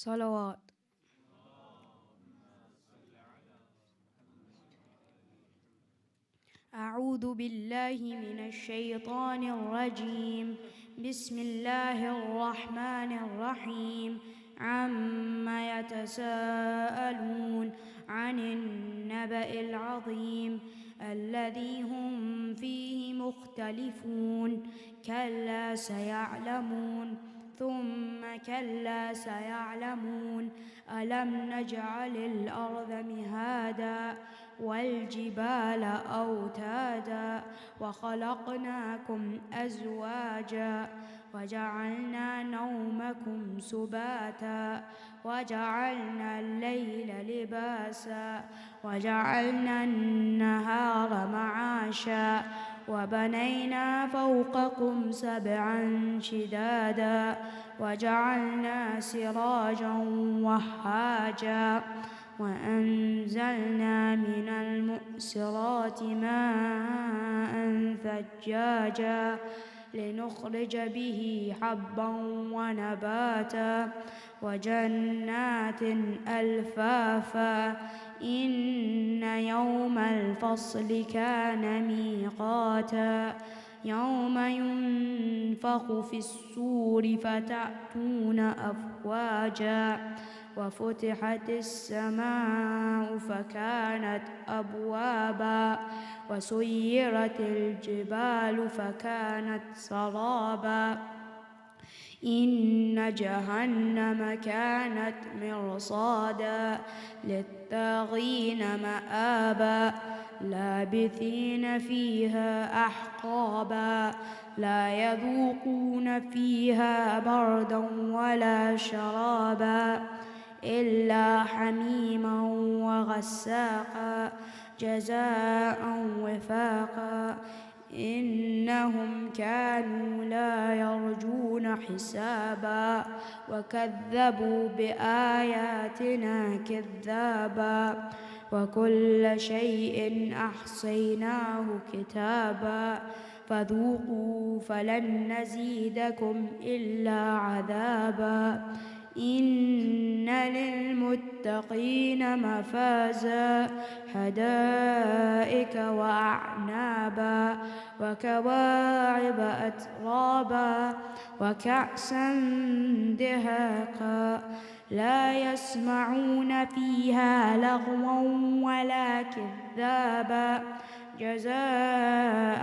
صلوات. أعوذ بالله من الشيطان الرجيم. بسم الله الرحمن الرحيم. عما يتساءلون عن النبأ العظيم الذي هم فيه مختلفون. كلا سيعلمون ثم كلا سيعلمون. ألم نجعل الأرض مهادا والجبال أوتادا وخلقناكم أزواجا وجعلنا نومكم سباتا وجعلنا الليل لباسا وجعلنا النهار معاشا وبنينا فوقكم سبعا شدادا وجعلنا سراجا وهاجا وأنزلنا من المؤسرات ماء ثجاجا لنخرج به حبا ونباتا وجنات ألفافا. إن يوم الفصل كان ميقاتا. يوم ينفخ في الصور فتأتون أفواجا وفتحت السماء فكانت أبوابا وسيرت الجبال فكانت سرابا. إن جهنم كانت مرصادا للطاغين مآبا لابثين فيها أحقابا لا يذوقون فيها بردا ولا شرابا إلا حميما وغساقا جزاء وفاقا. إنهم كانوا لا يرجون حسابا وكذبوا بآياتنا كذابا وكل شيء أحصيناه كتابا فذوقوا فلن نزيدكم إلا عذابا. إن للمتقين مفازا حدائق وأعنابا وكواعب أترابا وكأسا دهاقا لا يسمعون فيها لغوا ولا كذابا جزاء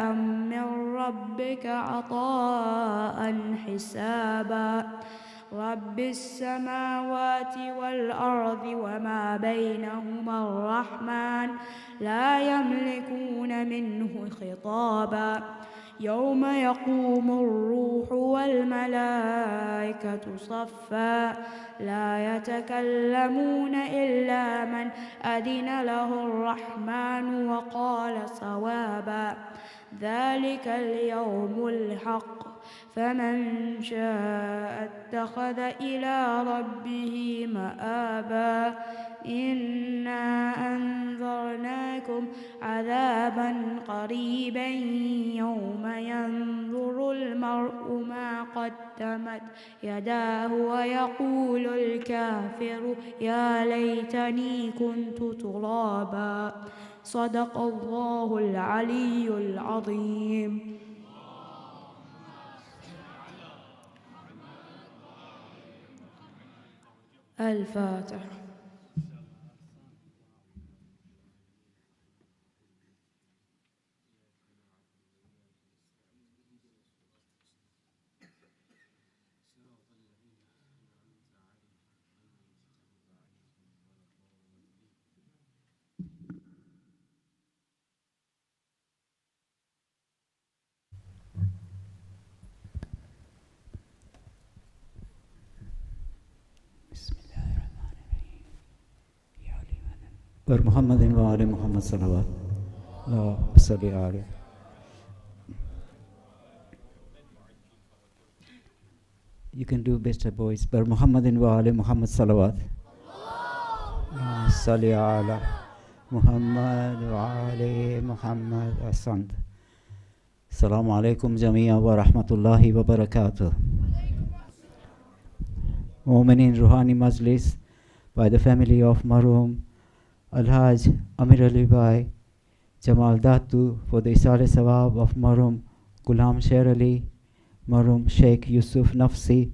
من ربك عطاء حسابا. رب السماوات والأرض وما بينهما الرحمن لا يملكون منه خطابا. يوم يقوم الروح والملائكة صفا لا يتكلمون إلا من أذن له الرحمن وقال صوابا. ذلك اليوم الحق فمن شاء اتخذ إلى ربه مآبا. إنا أنذرناكم عذابا قريبا يوم ينظر المرء ما قدمت يداه ويقول الكافر يا ليتني كنت ترابا. صدق الله العلي العظيم. الفاتحة. محمد وآل محمد صلوات اللهم صل عليه. You can do better boys. Muhammad وآل محمد صلوات اللهم صل على محمد وآل محمد. أحسنت. السلام عليكم جميعا ورحمة الله وبركاته. Mu'minin Ruhani Majlis by the family of Marhum Al-Haj Amir Ali Bhai Jamal Datu for the Isale Sawab of Marhum Ghulam Sher Ali, Marhum Sheikh Yusuf Nafsi,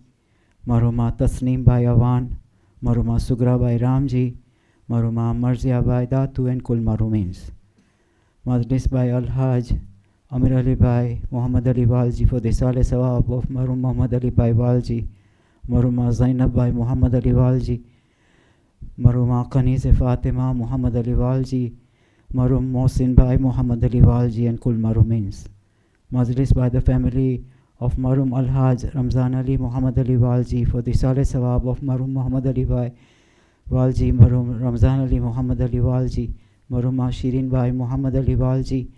Marhuma Tasneem Bhai Awan, Marhuma Sugra Bhai Ramji, Marhuma Marzia Bhai Datu and Kul Marhumins. Majlis by Al-Haj Amir Ali Bhai Muhammad Ali Walji for the Isale Sawab of Marhum Muhammad Ali Bhai Walji, Marhuma Zainab Bhai Muhammad Ali Walji, Marhuma Qaniz Fatima Muhammad Ali Walji, Marhum Mohsin Bhai Muhammad Ali Walji and Kul Marhumins. Majlis by the family of Marhum Al-Haj Ramzan Ali Muhammad Ali Walji for the Saleh Sawab of Marhum Muhammad Ali Bhai Walji, Marhum Ramzan Ali Muhammad Ali Walji, Marhuma Shirin Bhai Muhammad Ali Walji,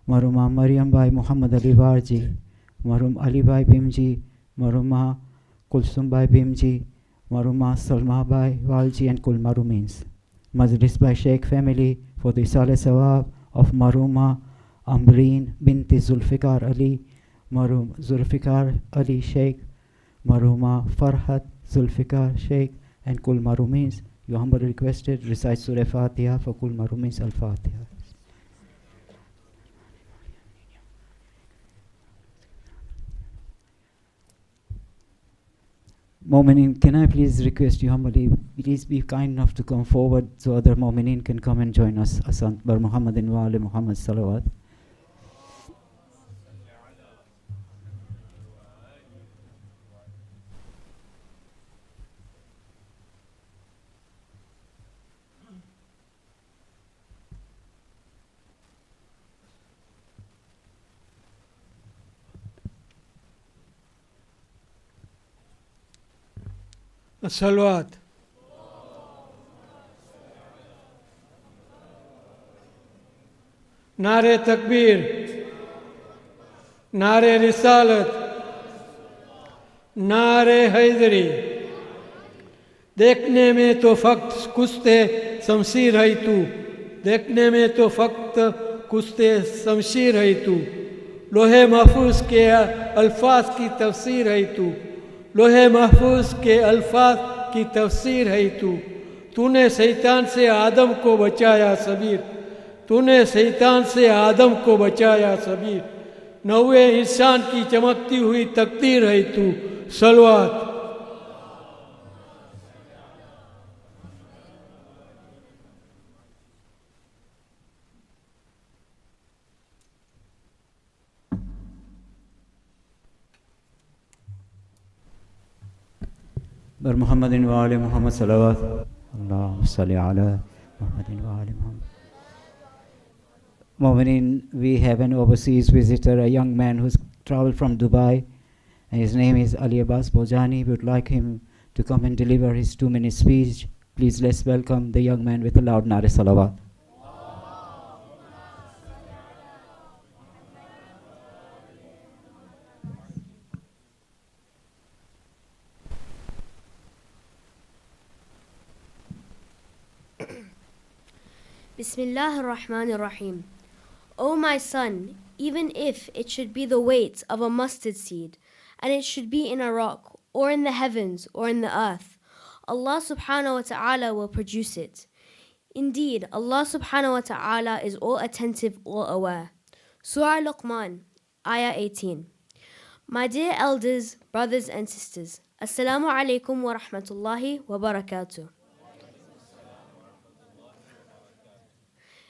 Marhuma Maryam Bhai Muhammad Ali Walji, Marhum Ali Bhai Bimji, Marhuma Kulsum Bhai Bimji, Marhuma Salma Bhai Walji and Kul Marhumins. Majlis by Sheikh family for the Saleh Sawab of Marhuma Amreen Binti Zulfikar Ali, Marhum Zulfikar Ali Sheikh, Marhuma Farhat Zulfikar Sheikh and Kul Marhumins. You humbly requested recite Surah Fatiha for Kul Marhumins. Al-Fatiha. Mu'minin, can I please request you humbly, please be kind enough to come forward so other Mu'minin can come and join us. Asant bar Muhammadin wa ali Muhammad salawat. الصلوات. नारे तकबीर, नारे रिसालत, नारे हैदरी। देखने में तो फक्त कुश्ते शमशीर है तू, देखने में तो फक्त कुश्ते शमशीर है तू, लोहे महफूज के अल्फाज की तफसीर है तू, लोहे महफूज के अल्फाज की तफसीर है तू। तूने शैतान से आदम को बचाया सबीर, तूने शैतान से आदम को बचाया सबीर। नौवे इंसान की चमकती हुई तकदीर है तू। सलवात। bar Muhammadin wa ali Muhammad salawat. Allahumma salli ala Muhammadin wa ali Muhammad. Mu'minin, we have an overseas visitor, a young man who's traveled from Dubai, and his name is Ali Abbas Bojani. We would like him to come and deliver his 2-minute speech. Please let's welcome the young man with a loud nare salawat. Bismillah ar-Rahman ar-Rahim. O my son, even if it should be the weight of a mustard seed, and it should be in a rock, or in the heavens, or in the earth, Allah subhanahu wa ta'ala will produce it. Indeed, Allah subhanahu wa ta'ala is all attentive, all aware. Surah Luqman, Ayah 18. My dear elders, brothers and sisters, Assalamu alaikum wa rahmatullahi wa barakatuh.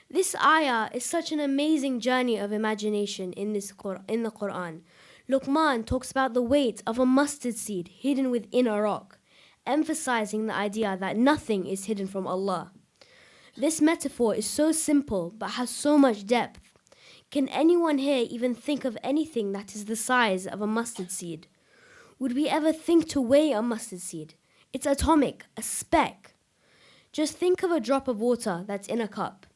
This ayah is such an amazing journey of imagination in the Quran. Luqman talks about the weight of a mustard seed hidden within a rock, emphasizing the idea that nothing is hidden from Allah. This metaphor is so simple but has so much depth. Can anyone here even think of anything that is the size of a mustard seed? Would we ever think to weigh a mustard seed? It's atomic, a speck. Just think of a drop of water that's in a cup,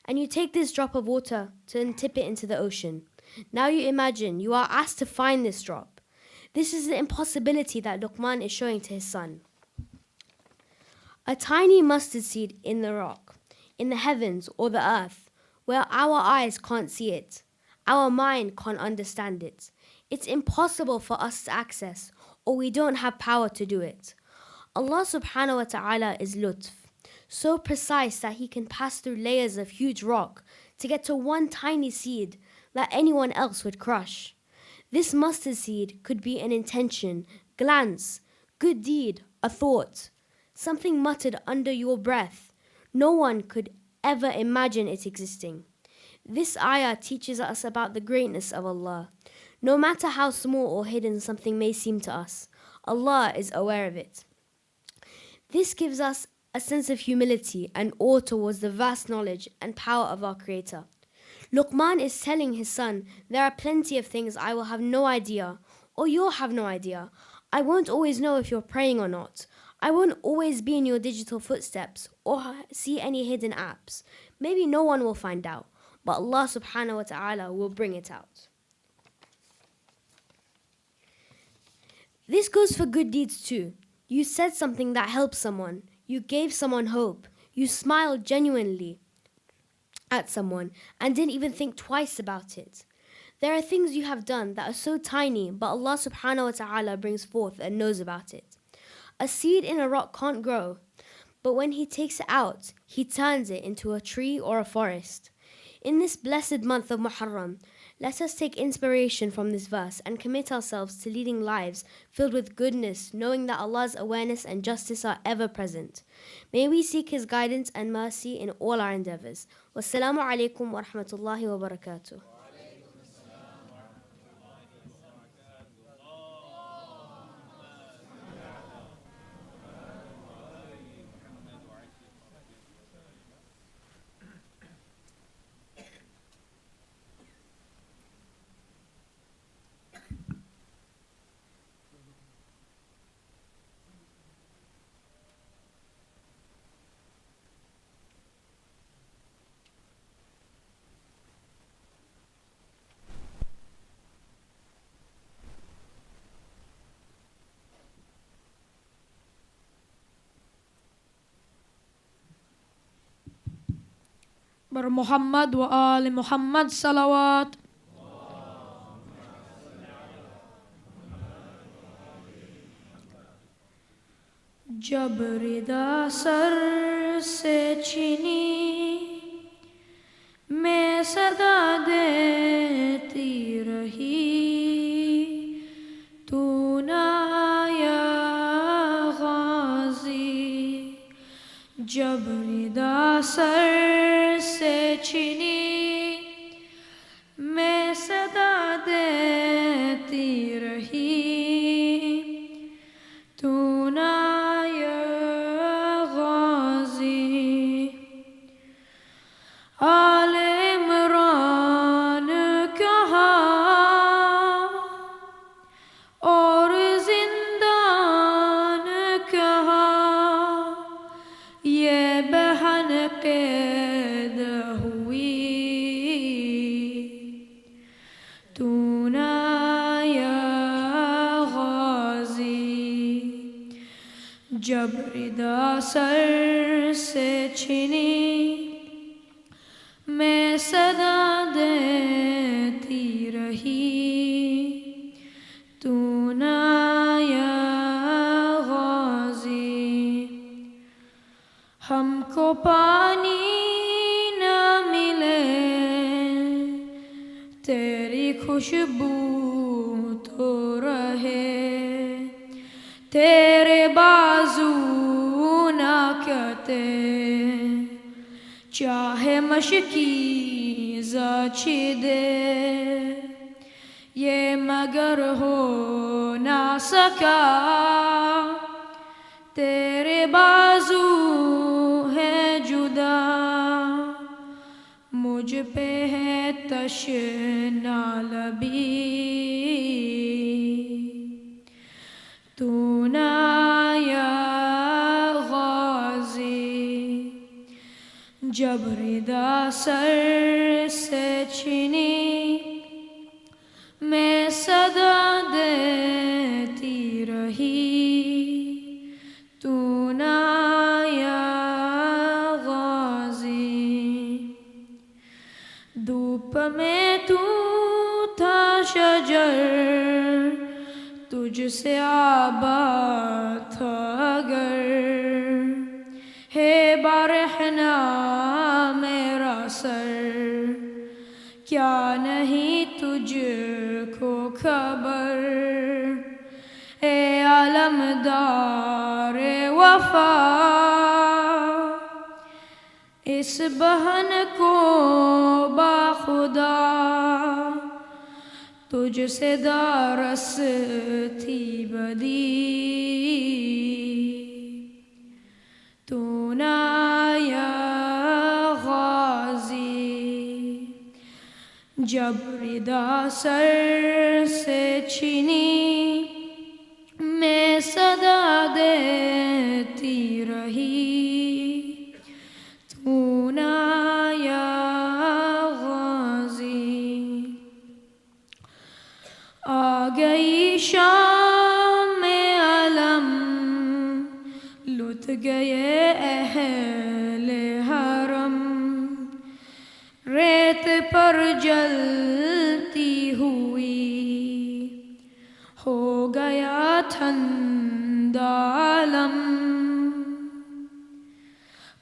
and you take this drop of water and tip it into the ocean. Now you imagine you are asked to find this drop. This is the impossibility that Luqman is showing to his son. A tiny mustard seed in the rock, in the heavens or the earth, where our eyes can't see it, our mind can't understand it. It's impossible for us to access, or we don't have power to do it. Allah subhanahu wa ta'ala is lutf, so precise that He can pass through layers of huge rock to get to one tiny seed that anyone else would crush. This mustard seed could be an intention, glance, good deed, a thought, something muttered under your breath. No one could ever imagine it existing. This ayah teaches us about the greatness of Allah. No matter how small or hidden something may seem to us, Allah is aware of it. This gives us a sense of humility and awe towards the vast knowledge and power of our Creator. Luqman is telling his son, there are plenty of things I will have no idea, or you'll have no idea. I won't always know if you're praying or not. I won't always be in your digital footsteps or see any hidden apps. Maybe no one will find out, but Allah subhanahu wa ta'ala will bring it out. This goes for good deeds too. You said something that helped someone. You gave someone hope. You smiled genuinely at someone and didn't even think twice about it. There are things you have done that are so tiny, but Allah subhanahu wa ta'ala brings forth and knows about it. A seed in a rock can't grow, but when He takes it out, He turns it into a tree or a forest. In this blessed month of Muharram, let us take inspiration from this verse and commit ourselves to leading lives filled with goodness, knowing that Allah's awareness and justice are ever present. May we seek His guidance and mercy in all our endeavors. Wassalamu alaikum wa rahmatullahi wa barakatuh. بر محمد و آل محمد صلوات. جب ردا سر سے چھینی میں صدا دیتی رہی تو نہ آیا غازی. جب ردا سر سے چھینی میں صدا دیتی رہی تو نہ آیا غازی. آل عمران کہا اور زندان کہا یہ بہن قید ہوئی تو نہ آیا غازی. جب ردا سر سے چھینی میں صدا دیتی رہی تو نہ آیا غازی. ہم کو پانی نہ ملے تیری خوشبو تو رہے تیرے بازو نہ کہتے چاہے مشکی زچی دے یہ مگر ہو نہ سکا تیرے بازو ہے جدا مجھ پہ ہے تشنا لبی تو نہ آیا غازی. جب ردا سر سے چھینی میں صدا دیتی رہی تو نہ آیا غازی. دھوپ میں تو تھا شجر تجھ سے آباد تھا اگر ہے برہنا میرا سر، کیا نہیں تجھ کو خبر اے علمدار وفا، اس بہن کو باخدا تجھ سے دارس تھی بدی، تو نہ یا غازی جب ردا سر سے چھینی میں صدا دیتی رہی، تو نہ یا غازی آ گئی شام میں علم لٹ گئے اہل حرم، ریت پر جلتی ہوئی ہو گیا ٹھنڈا عالم،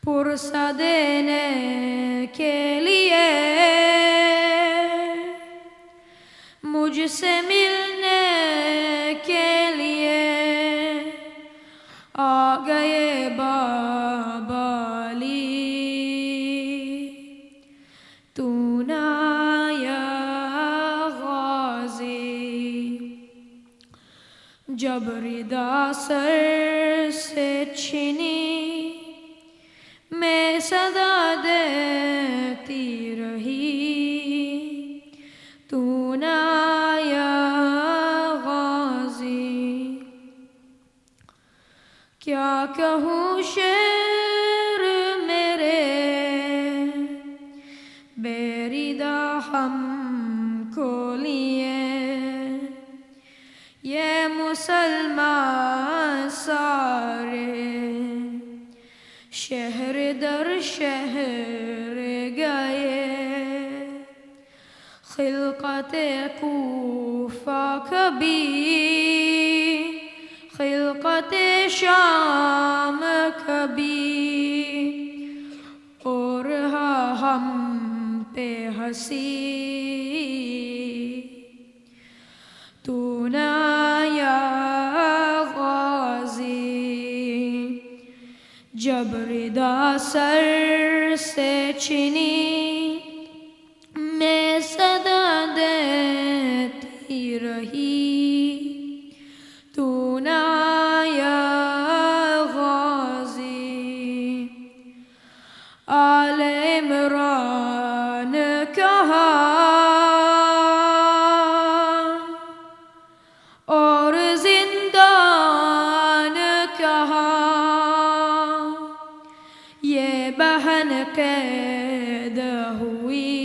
پرسہ دینے کے لیے مجھ سے ملنے کے لیے آ گئے بابا علی، تو نہ یا غازی جب ردا سر سے چھینی میں صدا دیتی رہی، تو نہ یا غازی کیا کہوں شعر میرے بیریدہ ہم کو لیے، یہ مسلمان سارے شہر در شہر گئے، خلقت کوفہ کبھی خلقت شام کبھی، اور ہم پہ ہنسی، تو نہ یا غازی جب ردا سر سے چھینی میں صدا دیتی رہی، تو نہ یا غازی آل عمران کہا اور زندان کہا، یہ بہن قید ہوئی،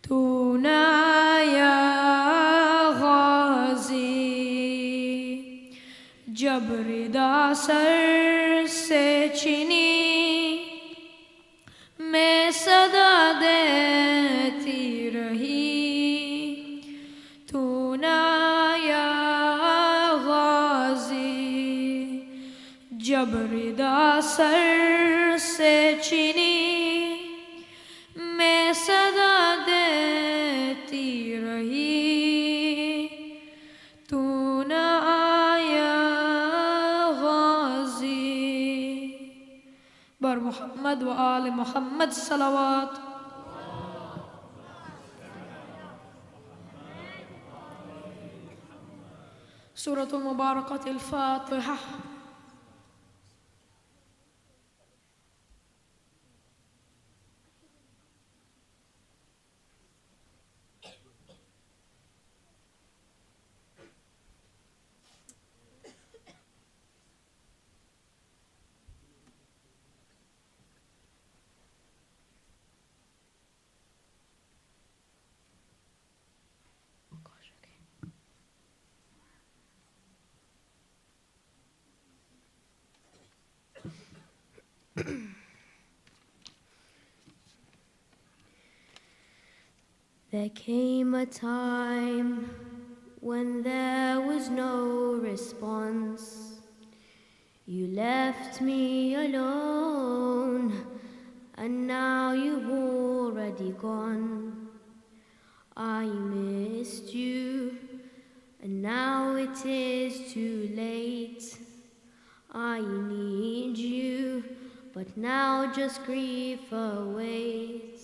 تو نہ یا غازی جب ردا سر سے چھینی میں صدا دیتی رہی، تو نہ یا غازی جب ردا سر سے چھینی میں صدا دیتی رہی، تو نہ یا غازی بر محمد و آل محمد صلوات۔ سورة المباركة الفاتحة۔ There came a time when there was no response. You left me alone, and now you've already gone. I missed you, and now it is too late. I need you, but now just grief awaits.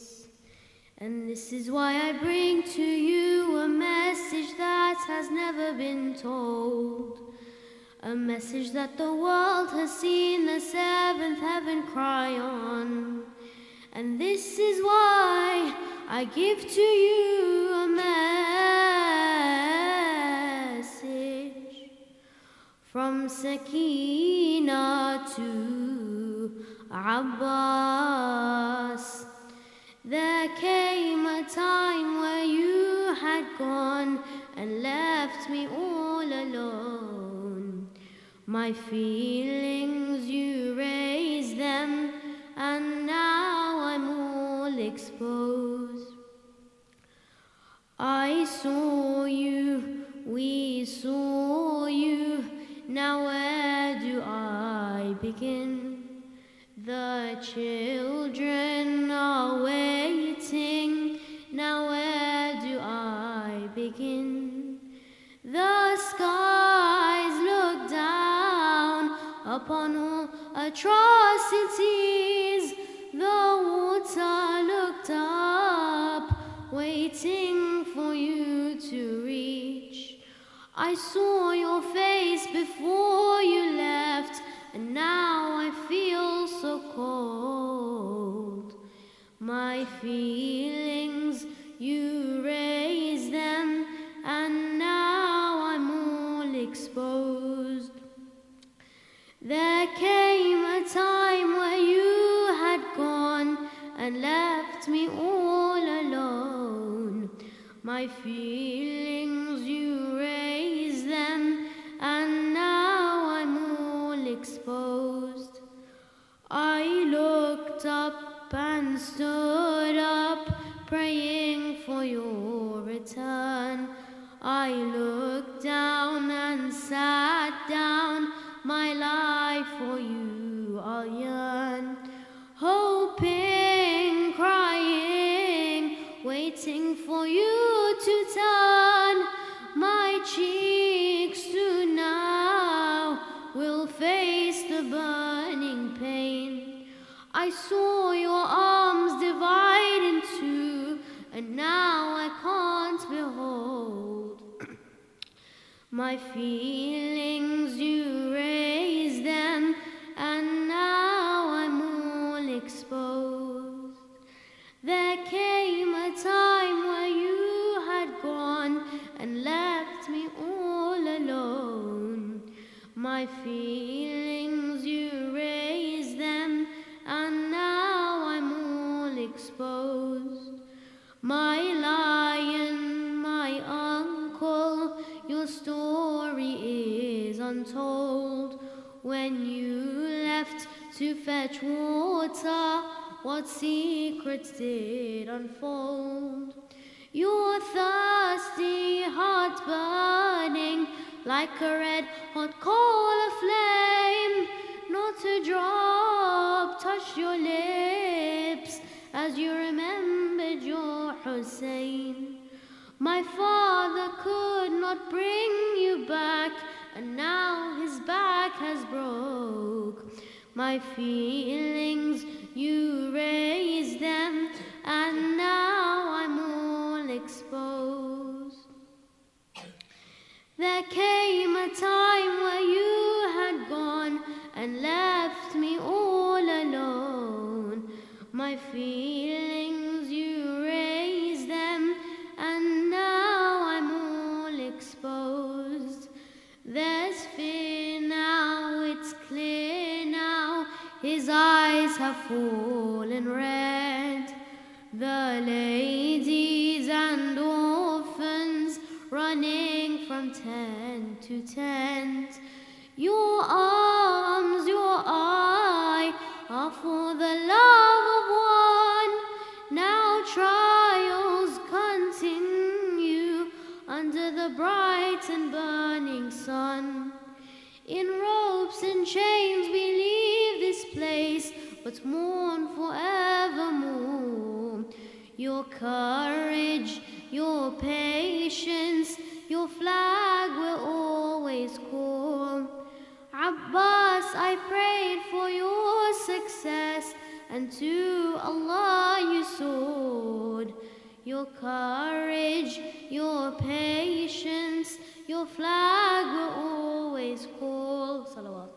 And this is why I bring to you a message that has never been told. A message that the world has seen the seventh heaven cry on. And this is why I give to you a message from Sakina to Abbas. There came a time where you had gone and left me all alone. My feelings, you raised them, and now I'm all exposed. I saw you, we saw you, now where do I begin? The children are waiting, now where do I begin? The skies look down upon all atrocities. The water looked up, waiting for you to reach. I saw your face before you left, and now I feel so cold. My feelings, you raised them, and now I'm all exposed. There came a time where you had gone and left me all alone. My feelings, you raised them, and now I'm all exposed. I looked up and stood up, praying for your return. I looked down and sat down, my life for you I'll yearn. Hoping, crying, waiting for you to turn my cheeks to now will face the burning pain. I saw your arms divide in two, and now I can't behold. My feelings, you raised them, and now I'm all exposed. There came a time where you had gone and left me all alone. My feelings, you raised them, and now I'm all exposed. My lion, my uncle, your story is untold. When you left to fetch water, what secrets did unfold? Your thirsty heart burning like a red hot coal of flame. Not a drop touched your lips as you remembered your Husaini. My father could not bring you back, and now his back has broke. My feelings, you raised them, and now I'm all exposed. There came a time where you had gone and left me all alone. My feelings, you raised them, and now I'm all exposed. There's fear now, it's clear now, his eyes have fallen red. The ladies and orphans running from tent to tent. Your arms, your eye are for the love of one. Now trials continue. In ropes and chains we leave this place, but mourn forevermore. Your courage, your patience, your flag will always call. Abbas, I prayed for your success, and to Allah you soared. Your courage, your patience, your flag will always call. Salawat.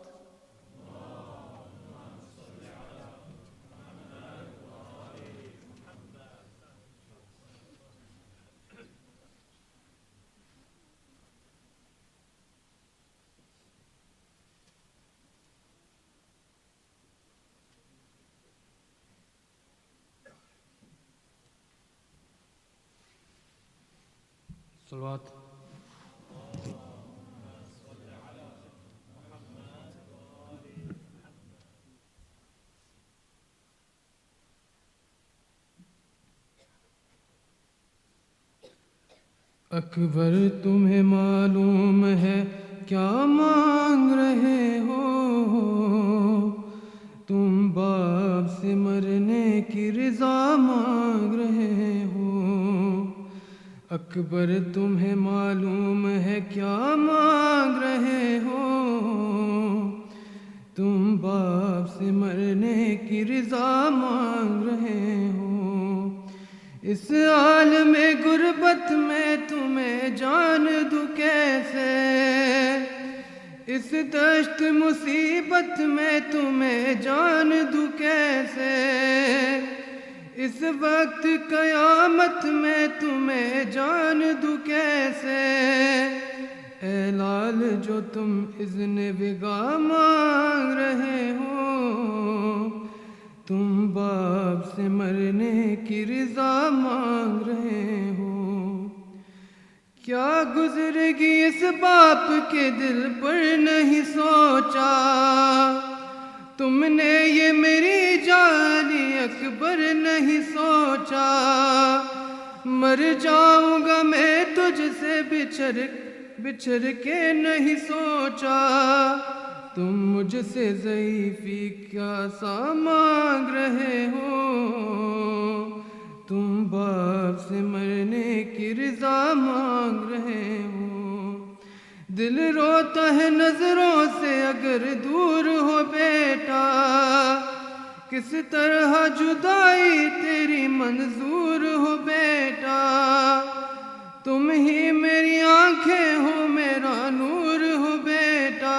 صلوات. اکبر تمہیں معلوم ہے کیا مانگ رہے ہو، تم باپ سے مرنے کی رضا مانگ رہے ہو. اکبر تمہیں معلوم ہے کیا مانگ رہے ہو، تم باپ سے مرنے کی رضا مانگ رہے ہو. اس عالم غربت میں تمہیں جان دوں کیسے، اس دشت مصیبت میں تمہیں جان دوں کیسے، اس وقت قیامت میں تمہیں جان دوں کیسے. اے لال جو تم اذن وگا مانگ رہے ہو، تم باپ سے مرنے کی رضا مانگ رہے ہو. کیا گزرے گی اس باپ کے دل پر نہیں سوچا، تم نے یہ میری جانی اکبر نہیں سوچا. مر جاؤں گا میں تجھ سے بچھڑ کے نہیں سوچا، تم مجھ سے ضعیفی کیا سا مانگ رہے ہو، تم باپ سے مرنے کی رضا مانگ رہے ہو. دل روتا ہے نظروں سے اگر دور ہو بیٹا، کس طرح جدائی تیری منظور ہو بیٹا. تم ہی میری آنکھیں ہو، میرا نور ہو بیٹا.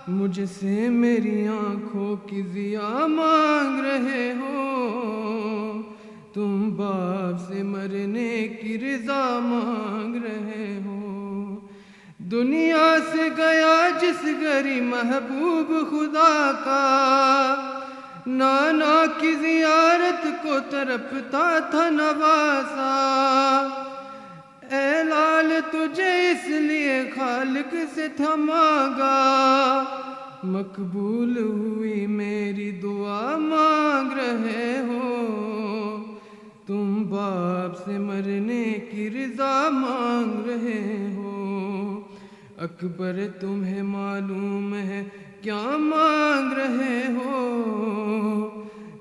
مجھ سے میری آنکھوں کی ضیا مانگ رہے ہو، تم باپ سے مرنے کی رضا مانگ رہے ہو. دنیا سے گیا جس گھری محبوب خدا کا، نانا کی زیارت کو تڑپتا تھا نواسا. اے لال تجھے اس لیے خالق سے تھا مانگا، مقبول ہوئی میری دعا مانگ رہے ہو، تم باپ سے مرنے کی رضا مانگ رہے ہو. اکبر تمہیں معلوم ہے کیا مانگ رہے ہو،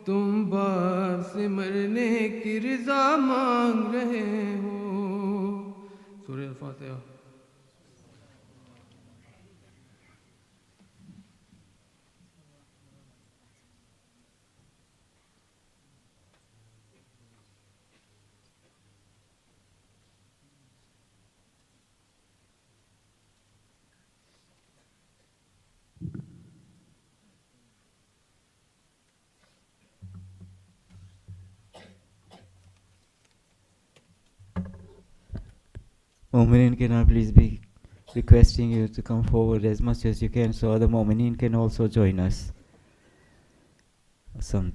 تم باپ سے مرنے کی رضا مانگ رہے ہو. سورہ الفاتحہ. Mu'mineen, can I please be requesting you to come forward as much as you can so other Mu'mineen can also join us. Asant.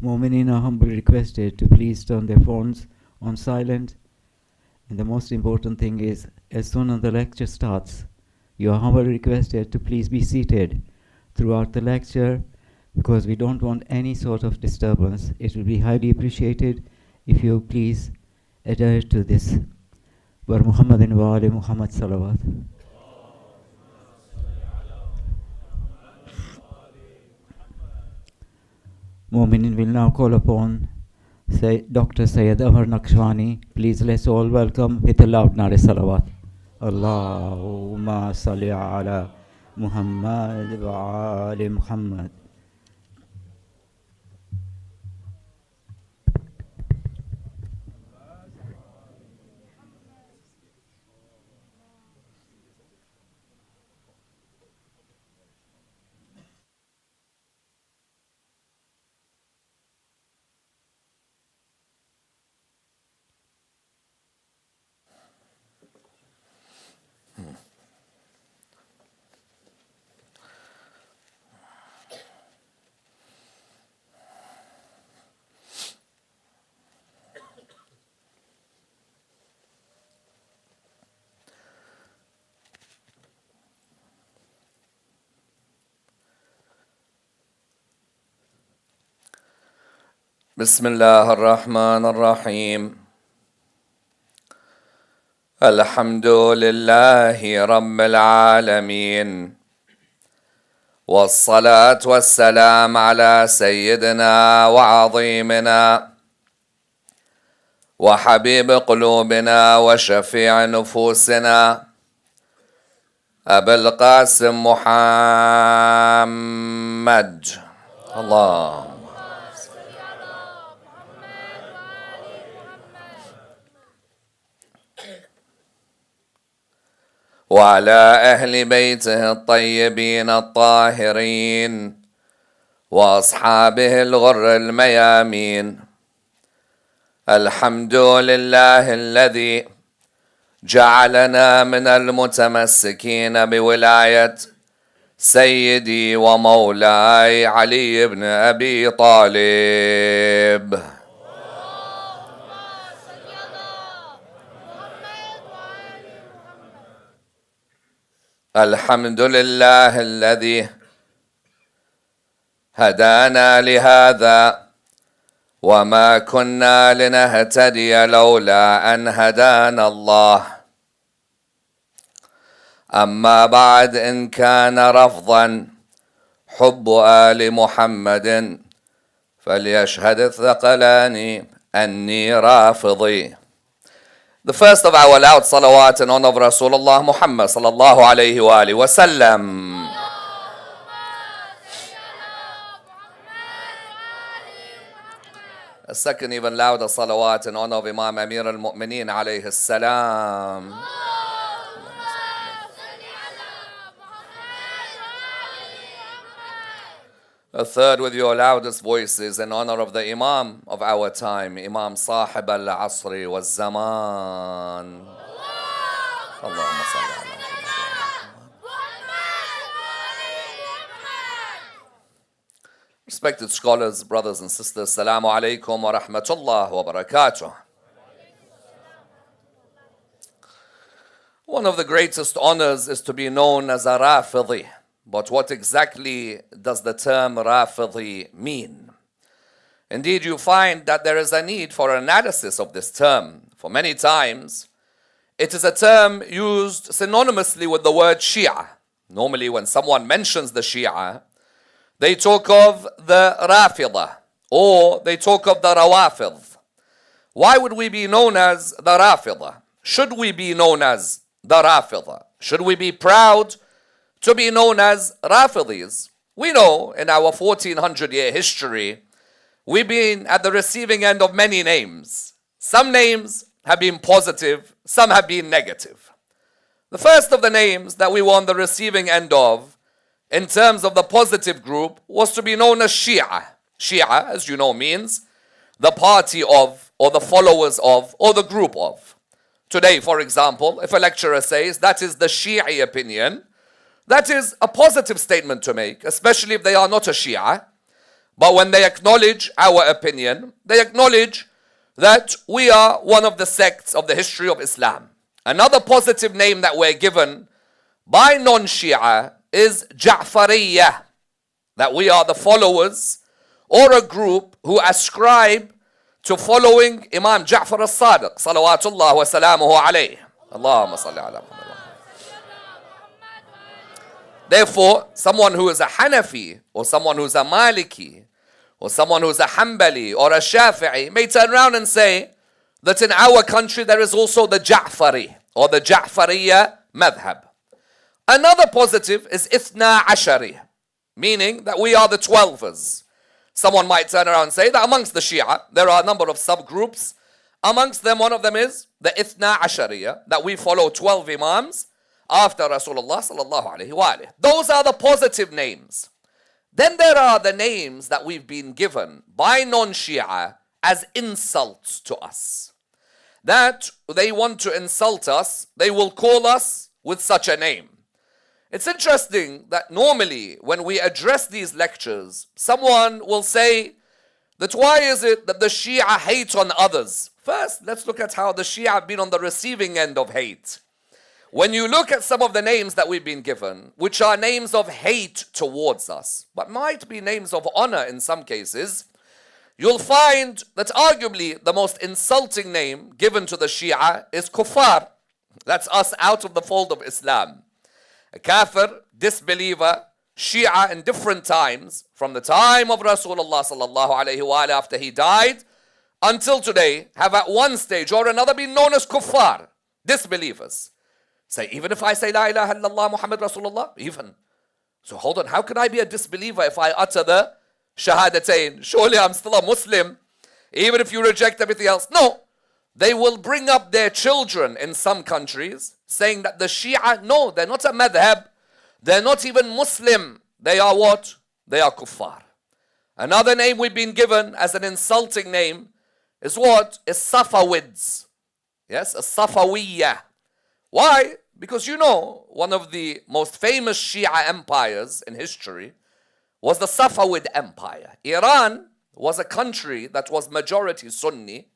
Mu'mineen are humbly requested to please turn their phones on silent. And the most important thing is, as soon as the lecture starts, you are humbly requested to please be seated throughout the lecture, because we don't want any sort of disturbance. It will be highly appreciated if you please adhere to this بر محمد و آل محمد صلوات. Mu'minin will now call upon Dr. Sayyid Ammar Nakshawani. Please let's all welcome with a loud nare salawat. Allahumma salli ala Muhammad wa ali Muhammad. بسم الله الرحمن الرحيم. الحمد لله رب العالمين، والصلاة والسلام على سيدنا وعظيمنا وحبيب قلوبنا وشفيع نفوسنا أبي القاسم محمد. الله وعلى أهل بيته الطيبين الطاهرين وأصحابه الغر الميامين. الحمد لله الذي جعلنا من المتمسكين بولاية سيدي ومولاي علي بن أبي طالب. الحمد لله الذي هدانا لهذا وما كنا لنهتدي لولا أن هدانا الله. أما بعد، إن كان رفضا حب آل محمد فليشهد الثقلان أني رافضي. The first of our loud salawat in honor of Rasulullah Muhammad sallallahu alayhi wa alihi wa sallam. A second even louder salawat in honor of Imam Amir al-Mu'mineen alayhi salam. A third with your loudest voices in honor of the Imam of our time, Imam Sahib al-Asri wa zaman. Allahumma salli ala Respected scholars, brothers and sisters, Assalamu alaikum wa rahmatullah wa barakatuh. One of the greatest honors is to be known as a Rafidi. But what exactly does the term Rafidi mean? Indeed, you find that there is a need for analysis of this term. For many times, it is a term used synonymously with the word Shia. Normally, when someone mentions the Shia, they talk of the Rafidah, or they talk of the Rawafid. Why would we be known as the Rafidah? Should we be known as the Rafidah? Should we be proud to be known as Rafidis? We know in our 1400-year history, we've been at the receiving end of many names. Some names have been positive, some have been negative. The first of the names that we were on the receiving end of, in terms of the positive group, was to be known as Shia. Shia, as you know, means the party of, or the followers of, or the group of. Today, for example, if a lecturer says that is the Shi'i opinion, that is a positive statement to make, especially if they are not a Shia. But when they acknowledge our opinion, they acknowledge that we are one of the sects of the history of Islam. Another positive name that we're given by non-Shia is Ja'fariyah, that we are the followers or a group who ascribe to following Imam Ja'far al-Sadiq, salawatullah wa salamuhu alayh. Allahumma salli ala Muhammad. Therefore, someone who is a Hanafi, or someone who's a Maliki, or someone who's a Hanbali, or a Shafi'i, may turn around and say that in our country there is also the Ja'fari, or the Ja'fariya madhab. Another positive is Ithna Ashari, meaning that we are the 12ers. Someone might turn around and say that amongst the Shia, there are a number of subgroups. Amongst them, one of them is the Ithna Ashariya, that we follow 12 Imams after Rasulullah sallallahu alayhi wa alayhi. Those are the positive names. Then there are the names that we've been given by non-Shia as insults to us. That they want to insult us, they will call us with such a name. It's interesting that normally when we address these lectures, someone will say that why is it that the Shia hate on others? First, let's look at how the Shia have been on the receiving end of hate. When you look at some of the names that we've been given, which are names of hate towards us, but might be names of honor in some cases, you'll find that arguably the most insulting name given to the Shia is kuffar. That's us out of the fold of Islam. A kafir, disbeliever, Shia in different times, from the time of Rasulullah sallallahu alayhi wa after he died, until today, have at one stage or another been known as kuffar, disbelievers. Say, even if I say La ilaha illallah Muhammad Rasulullah, even. So hold on, how can I be a disbeliever if I utter the Shahadatain? Surely I'm still a Muslim, even if you reject everything else. No, they will bring up their children in some countries, saying that the Shia, no, they're not a madhab, they're not even Muslim. They are what? They are kuffar. Another name we've been given as an insulting name is what? Is Safawids. Yes, a Safawiyya. Why? Because you know, one of the most famous Shia empires in history was the Safawid Empire. Iran was a country that was majority Sunni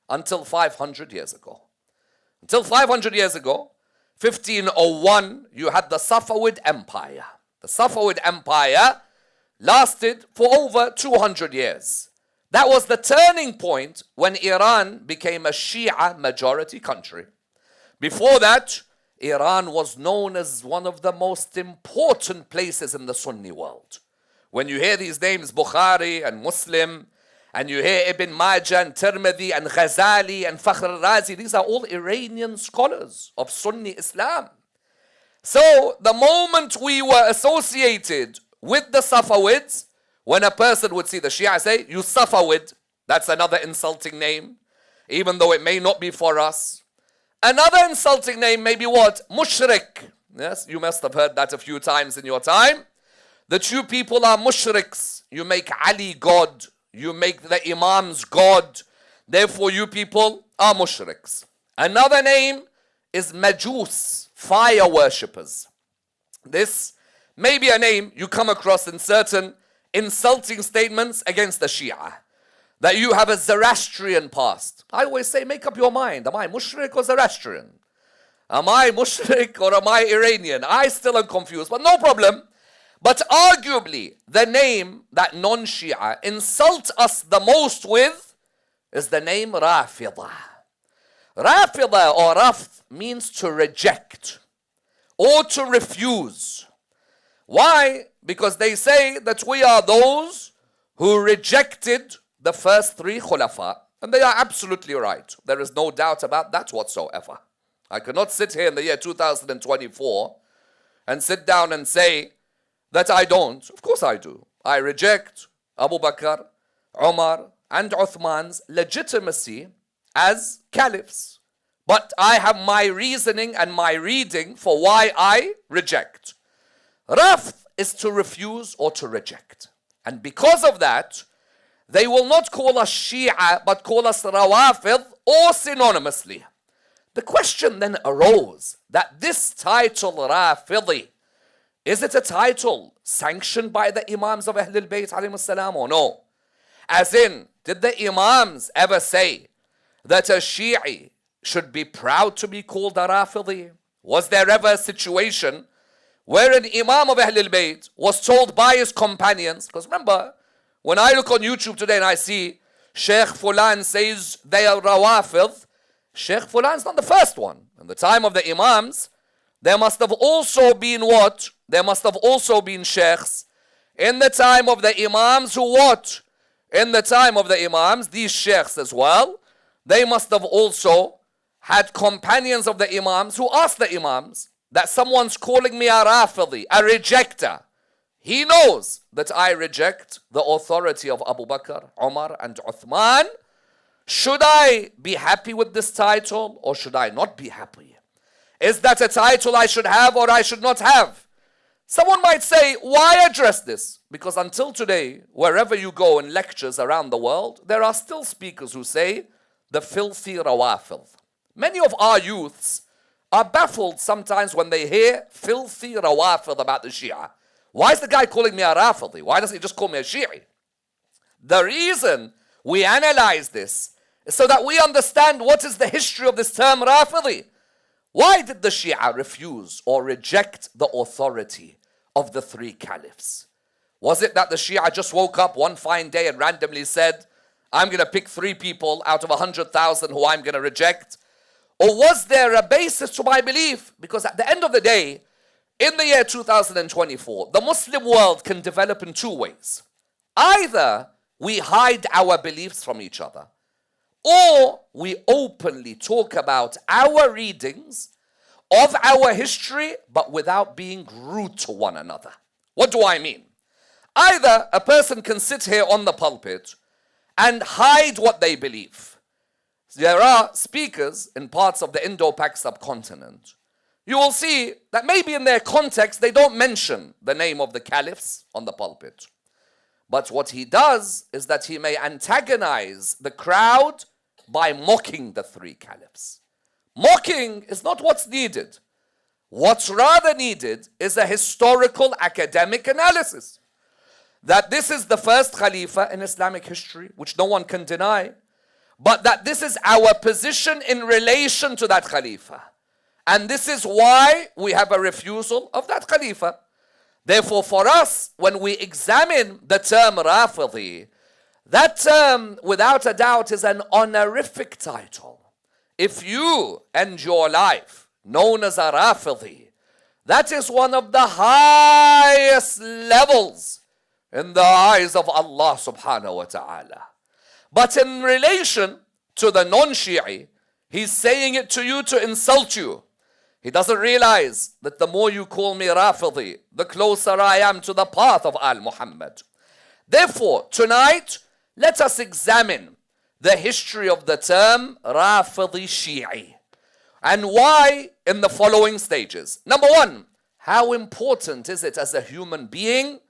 until 500 years ago. Until 500 years ago, 1501, you had the Safawid Empire. The Safawid Empire lasted for over 200 years. That was the turning point when Iran became a Shia majority country. Before that, Iran was known as one of the most important places in the Sunni world. When you hear these names, Bukhari and Muslim, and you hear Ibn Majah and Tirmidhi and Ghazali and Fakhr al-Razi, these are all Iranian scholars of Sunni Islam. So the moment we were associated with the Safawids, when a person would see the Shia say, you Safawid, that's another insulting name, even though it may not be for us. Another insulting name may be what? Mushrik. Yes, you must have heard that a few times in your time. That you people are mushriks. You make Ali God. You make the Imams God. Therefore you people are mushriks. Another name is Majus, fire worshippers. This may be a name you come across in certain insulting statements against the Shia. That you have a Zoroastrian past. I always say, make up your mind. Am I Mushrik or Zoroastrian? Am I Mushrik or am I Iranian? I still am confused, but no problem. But arguably, the name that non-Shia insult us the most with is the name Rafida. Rafida or Rafd means to reject or to refuse. Why? Because they say that we are those who rejected the first three khulafa, and they are absolutely right. There is no doubt about that whatsoever. I cannot sit here in the year 2024 and sit down and say that I don't. Of course I do. I reject Abu Bakr, Umar, and Uthman's legitimacy as caliphs. But I have my reasoning and my reading for why I reject. Rafd is to refuse or to reject. And because of that, they will not call us Shia, but call us Rawafid, or synonymously. The question then arose that this title, Rafidi, is it a title sanctioned by the Imams of Ahlul Bayt alayhim salam or no? As in, did the Imams ever say that a Shi'i should be proud to be called a Rafidi? Was there ever a situation where an Imam of Ahlul Bayt was told by his companions, because remember, when I look on YouTube today and I see Sheikh Fulan says they are Rawafid, Sheikh Fulan's not the first one. In the time of the Imams, there must have also been what? There must have also been Sheikhs. In the time of the Imams who what? In the time of the Imams, these Sheikhs as well, they must have also had companions of the Imams who asked the Imams that someone's calling me a Rafidi, a rejecter. He knows that I reject the authority of Abu Bakr, Umar and Uthman. Should I be happy with this title or should I not be happy? Is that a title I should have or I should not have? Someone might say, why address this? Because until today, wherever you go in lectures around the world, there are still speakers who say, the filthy rawafid. Many of our youths are baffled sometimes when they hear filthy rawafid about the Shia. Why is the guy calling me a Rafidi? Why doesn't he just call me a Shi'i? The reason we analyze this is so that we understand what is the history of this term Rafidi. Why did the Shia refuse or reject the authority of the three caliphs? Was it that the Shia just woke up one fine day and randomly said, I'm going to pick 3 people out of 100,000 who I'm going to reject? Or was there a basis to my belief? Because at the end of the day, in the year 2024, the Muslim world can develop in 2 ways. Either we hide our beliefs from each other, or we openly talk about our readings of our history, but without being rude to one another. What do I mean? Either a person can sit here on the pulpit and hide what they believe. There are speakers in parts of the Indo-Pak subcontinent. You will see that maybe in their context, they don't mention the name of the caliphs on the pulpit. But what he does is that he may antagonize the crowd by mocking the 3 caliphs. Mocking is not what's needed. What's rather needed is a historical academic analysis. That this is the first Khalifa in Islamic history, which no one can deny, but that this is our position in relation to that Khalifa. And this is why we have a refusal of that Khalifa. Therefore, for us, when we examine the term Rafidi, that term, without a doubt, is an honorific title. If you end your life known as a Rafidi, that is one of the highest levels in the eyes of Allah subhanahu wa ta'ala. But in relation to the non-Shi'i, he's saying it to you to insult you. He doesn't realize that the more you call me Rafidi, the closer I am to the path of Al-Muhammad. Therefore, tonight, let us examine the history of the term Rafidi Shi'i. And why in the following stages. Number 1, how important is it as a human being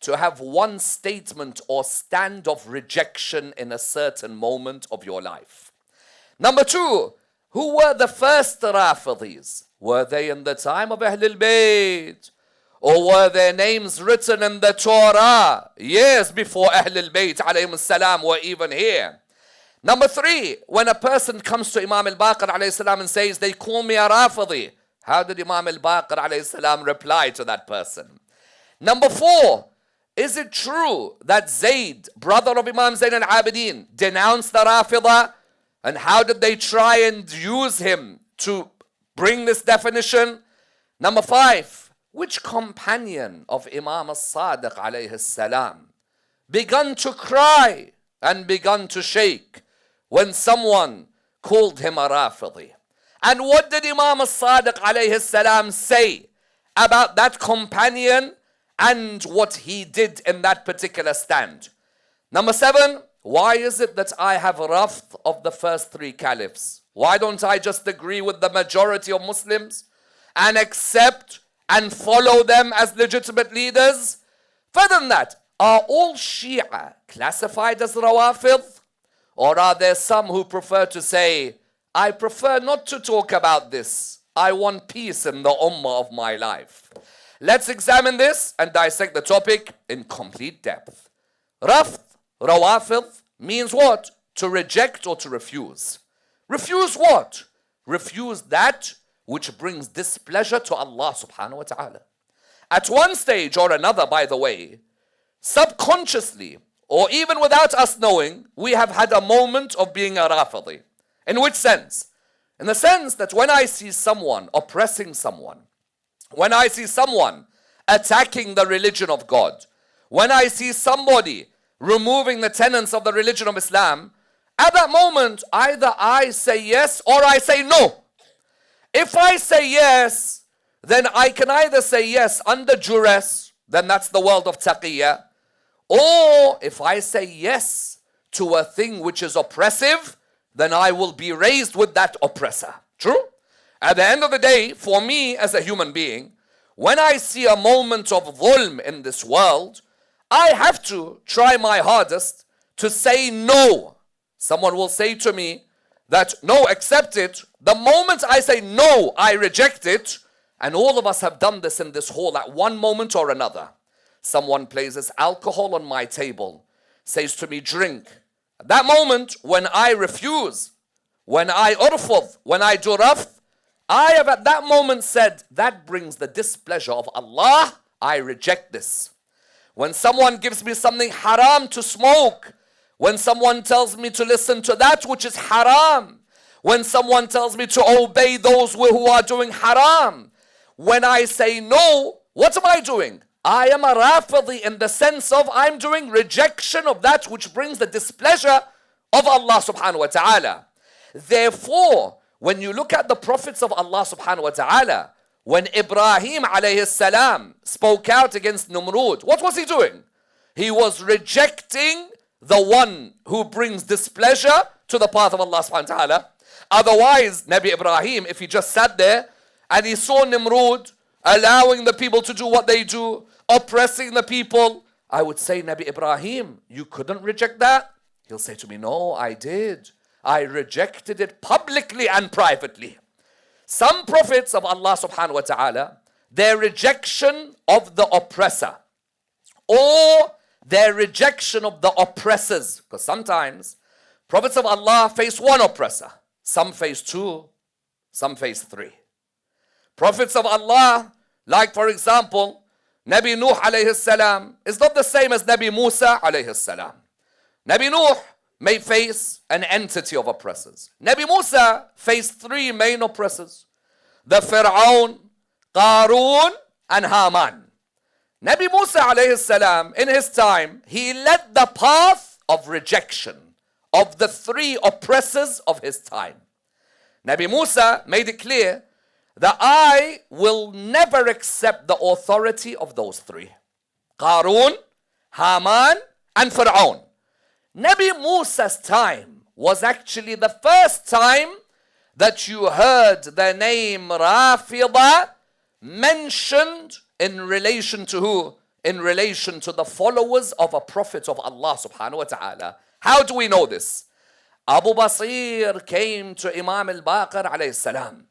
to have one statement or stand of rejection in a certain moment of your life? Number 2, who were the first Rafidis? Were they in the time of Ahlul Bayt? Or were their names written in the Torah years before Ahlul Bayt alayhim salam were even here? Number 3, when a person comes to Imam al-Baqir alayhi salam and says, they call me a Rafidi, how did Imam al-Baqir alayhi salam reply to that person? Number 4, is it true that Zayd, brother of Imam Zayn al-Abidin, denounced the Rafida? And how did they try and use him to bring this definition? Number 5, which companion of Imam al-Sadiq alayhi salam began to cry and began to shake when someone called him a Rafidi? And what did Imam al-Sadiq alayhi salam say about that companion and what he did in that particular stand? Number 7, why is it that I have rafd of the first 3 caliphs? Why don't I just agree with the majority of Muslims and accept and follow them as legitimate leaders? Further than that, are all Shia classified as Rawafid? Or are there some who prefer to say, I prefer not to talk about this. I want peace in the ummah of my life. Let's examine this and dissect the topic in complete depth. Rafd, Rawafid, means what? To reject or to refuse. Refuse what? Refuse that which brings displeasure to Allah subhanahu wa ta'ala. At one stage or another, by the way, subconsciously, or even without us knowing, we have had a moment of being a Rafidi. In which sense? In the sense that when I see someone oppressing someone, when I see someone attacking the religion of God, when I see somebody removing the tenets of the religion of Islam, at that moment, either I say yes or I say no. If I say yes, then I can either say yes under duress, then that's the world of taqiyya, or if I say yes to a thing which is oppressive, then I will be raised with that oppressor. True? At the end of the day, for me as a human being, when I see a moment of dhulm in this world, I have to try my hardest to say no. Someone will say to me that, no, accept it. The moment I say no, I reject it. And all of us have done this in this hall at one moment or another. Someone places alcohol on my table, says to me, drink. At that moment, when I refuse, when I urfud, when I do rafd, I have at that moment said, that brings the displeasure of Allah, I reject this. When someone gives me something haram to smoke, when someone tells me to listen to that which is haram, when someone tells me to obey those who are doing haram, when I say no, what am I doing? I am a Rafidi in the sense of I'm doing rejection of that which brings the displeasure of Allah subhanahu wa ta'ala. Therefore, when you look at the prophets of Allah subhanahu wa ta'ala, when Ibrahim alayhi salam spoke out against Numrud, what was he doing? He was rejecting the one who brings displeasure to the path of Allah subhanahu wa ta'ala. Otherwise, Nabi Ibrahim, if he just sat there and he saw Nimrud allowing the people to do what they do, oppressing the people, I would say, Nabi Ibrahim, you couldn't reject that? He'll say to me, no, I did. I rejected it publicly and privately. Some prophets of Allah subhanahu wa ta'ala, their rejection of the oppressor or their rejection of the oppressors, because sometimes prophets of Allah face one oppressor, some face two, some face three. Prophets of Allah, like for example, Nabi Nuh alayhi salam is not the same as Nabi Musa alayhi salam. Nabi Nuh may face an entity of oppressors. Nabi Musa faced three main oppressors: the Fir'aun, Qarun, and Haman. Nabi Musa alayhi salam, in his time, he led the path of rejection of the three oppressors of his time. Nabi Musa made it clear that I will never accept the authority of those three: Qarun, Haman, and Fir'aun. Nabi Musa's time was actually the first time that you heard the name Rafida mentioned in relation to who? In relation to the followers of a prophet of Allah subhanahu wa ta'ala. How do we know this? Abu Basir came to Imam al-Baqir alayhi salam.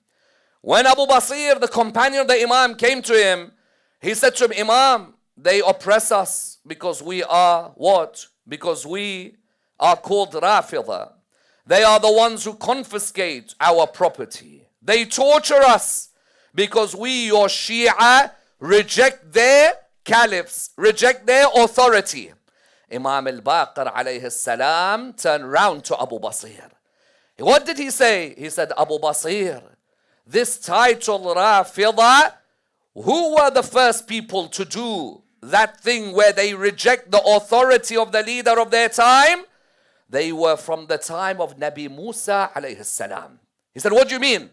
When Abu Basir, the companion of the Imam, came to him, he said to him, Imam, they oppress us because we are what? Because we are called Rafida. They are the ones who confiscate our property. They torture us because we, your Shia, reject their caliphs, reject their authority. Imam al-Baqir alayhi salam turned round to Abu Basir. What did he say? He said, Abu Basir, this title Rafida, who were the first people to do that thing where they reject the authority of the leader of their time? They were from the time of Nabi Musa alayhi salam. He said, what do you mean?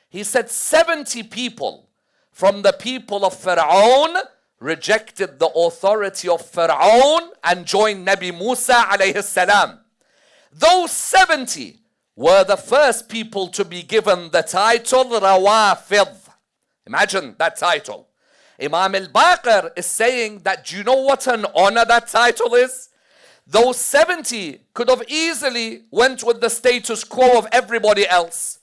He said 70 people from the people of Fir'aun rejected the authority of Fir'aun and joined Nabi Musa alayhi salam. Those 70 were the first people to be given the title Rawafid. Imagine that title. Imam al-Baqir is saying that, do you know what an honor that title is? Those 70 could have easily went with the status quo of everybody else.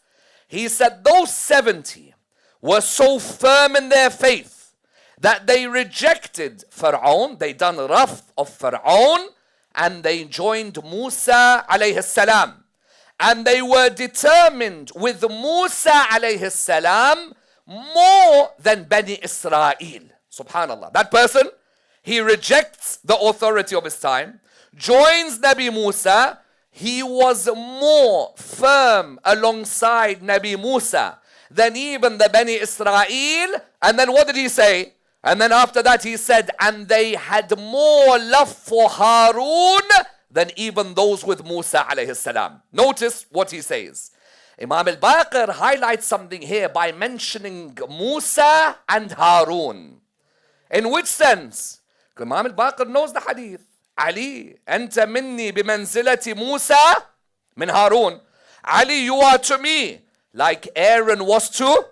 He said those 70 were so firm in their faith that they rejected Fir'aun, they done rafd of Fir'aun, and they joined Musa alayhi salam. And they were determined with Musa alayhi salam more than Bani Israel. Subhanallah. That person, he rejects the authority of his time, joins Nabi Musa, he was more firm alongside Nabi Musa than even the Bani Israel. And then what did he say? And then after that he said, and they had more love for Harun than even those with Musa alayhi salam. Notice what he says. Imam al-Baqir highlights something here by mentioning Musa and Harun. In which sense? Imam al-Baqir knows the hadith. Ali, anta minni bimanzilati Musa min Harun. Ali, you are to me like Aaron was to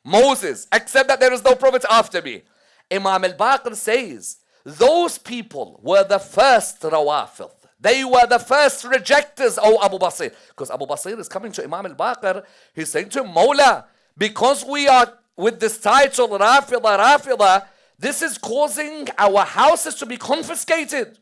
Moses, except that there is no prophet after me. Imam al-Baqir says, those people were the first Rawafid. They were the first rejectors, O Abu Basir. Because Abu Basir is coming to Imam al-Baqir, he's saying to him, Mawla, because we are with this title, Rafida, this is causing our houses to be confiscated.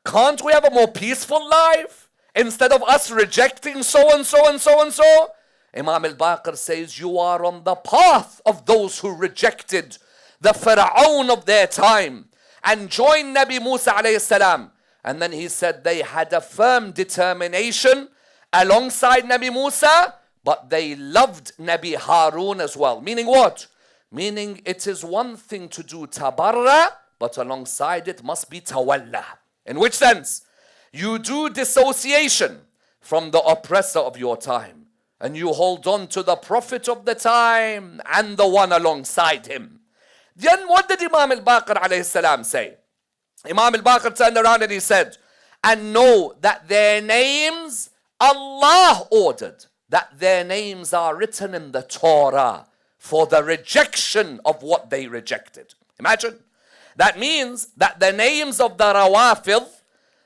Can't we have a more peaceful life instead of us rejecting so and so and so and so? Imam al-Baqir says, you are on the path of those who rejected the Fir'aun of their time and joined Nabi Musa alayhi salam. And then he said they had a firm determination alongside Nabi Musa, but they loved Nabi Harun as well. Meaning what? Meaning it is one thing to do tabarra, but alongside it must be tawalla. In which sense? You do dissociation from the oppressor of your time, and you hold on to the prophet of the time and the one alongside him. Then what did Imam al-Baqir alayhi salam say? Imam al-Baqir turned around and he said, and know that their names, Allah ordered that their names are written in the Torah for the rejection of what they rejected. Imagine. That means that the names of the Rawafid,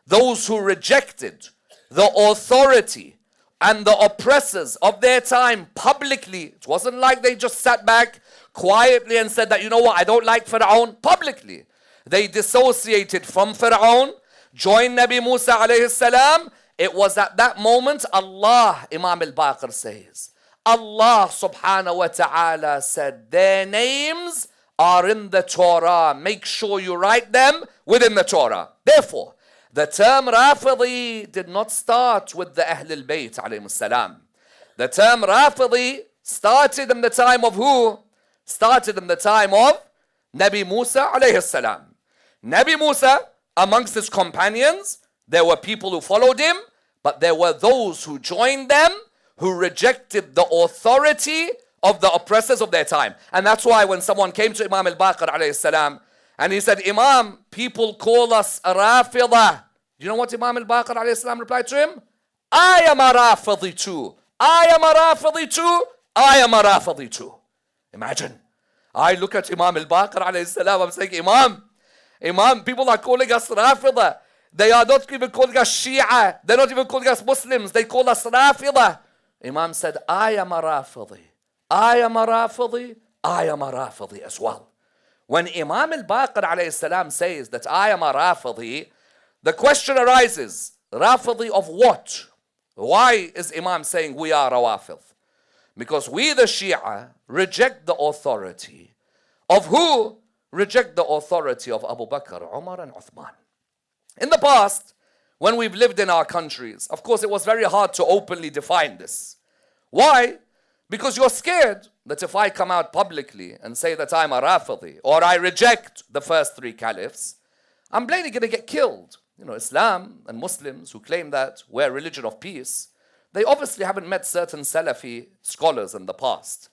those who rejected the authority and the oppressors of their time publicly, it wasn't like they just sat back quietly and said that, you know what, I don't like Fir'aun, publicly. They dissociated from Fir'aun, joined Nabi Musa alayhi salam. It was at that moment Allah, Imam al-Baqir says, Allah subhanahu wa ta'ala said, their names are in the Torah. Make sure you write them within the Torah. Therefore, the term Rafidi did not start with the Ahl al-Bayt alayhim salam. The term Rafidi started in the time of who? Started in the time of Nabi Musa alayhi salam. Nabi Musa, amongst his companions, there were people who followed him, but there were those who joined them, who rejected the authority of the oppressors of their time. And that's why when someone came to Imam al-Baqir alayhi salam, and he said, Imam, people call us Rafida. You know what Imam al-Baqir alayhi salam replied to him? I am a Rafidi too. I am a Rafidi too. I am a Rafidi too. Imagine. I look at Imam al-Baqir alayhi salam, I'm saying, Imam, people are calling us Rafida. They are not even calling us Shia. They're not even calling us Muslims. They call us Rafida. Imam said, I am a Rafidi. I am a Rafidi. I am a Rafidi as well. When Imam al-Baqir alayhi salam says that I am a Rafidi, the question arises, Rafidi of what? Why is Imam saying we are Rawafid? Because we the Shia reject the authority of who? Reject the authority of Abu Bakr, Umar and Uthman. In the past, when we've lived in our countries, of course it was very hard to openly define this. Why? Because you're scared that if I come out publicly and say that I'm a Rafidi or I reject the first three caliphs, I'm plainly going to get killed. You know, Islam and Muslims who claim that we're a religion of peace, they obviously haven't met certain Salafi scholars in the past.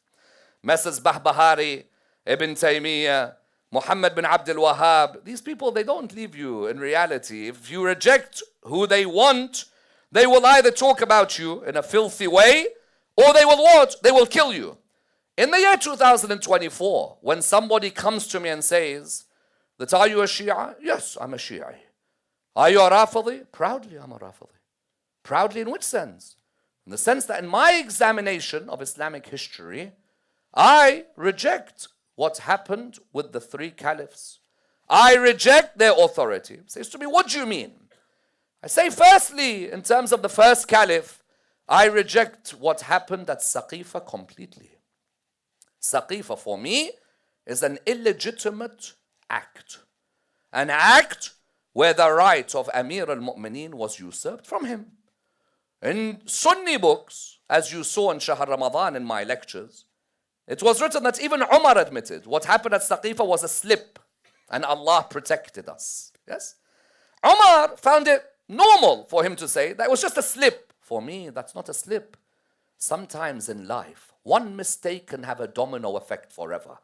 Messrs. Bahbahari, Ibn Taymiyyah, Muhammad bin Abdul Wahhab, these people, they don't leave you in reality. If you reject who they want, they will either talk about you in a filthy way, or they will what? They will kill you. In the year 2024, when somebody comes to me and says, that are you a Shia? Yes, I'm a Shia. Are you a Rafidi? Proudly, I'm a Rafidi. Proudly in which sense? In the sense that in my examination of Islamic history, I reject what happened with the three caliphs. I reject their authority. He says to me, what do you mean? I say, firstly, in terms of the first caliph, I reject what happened at Saqifa completely. Saqifa for me is an illegitimate act. An act where the right of Amir al-Mu'mineen was usurped from him. In Sunni books, as you saw in Shahr Ramadan in my lectures, it was written that even Umar admitted what happened at Saqifa was a slip and Allah protected us. Yes? Umar found it normal for him to say that it was just a slip. For me, that's not a slip. Sometimes in life, one mistake can have a domino effect forever.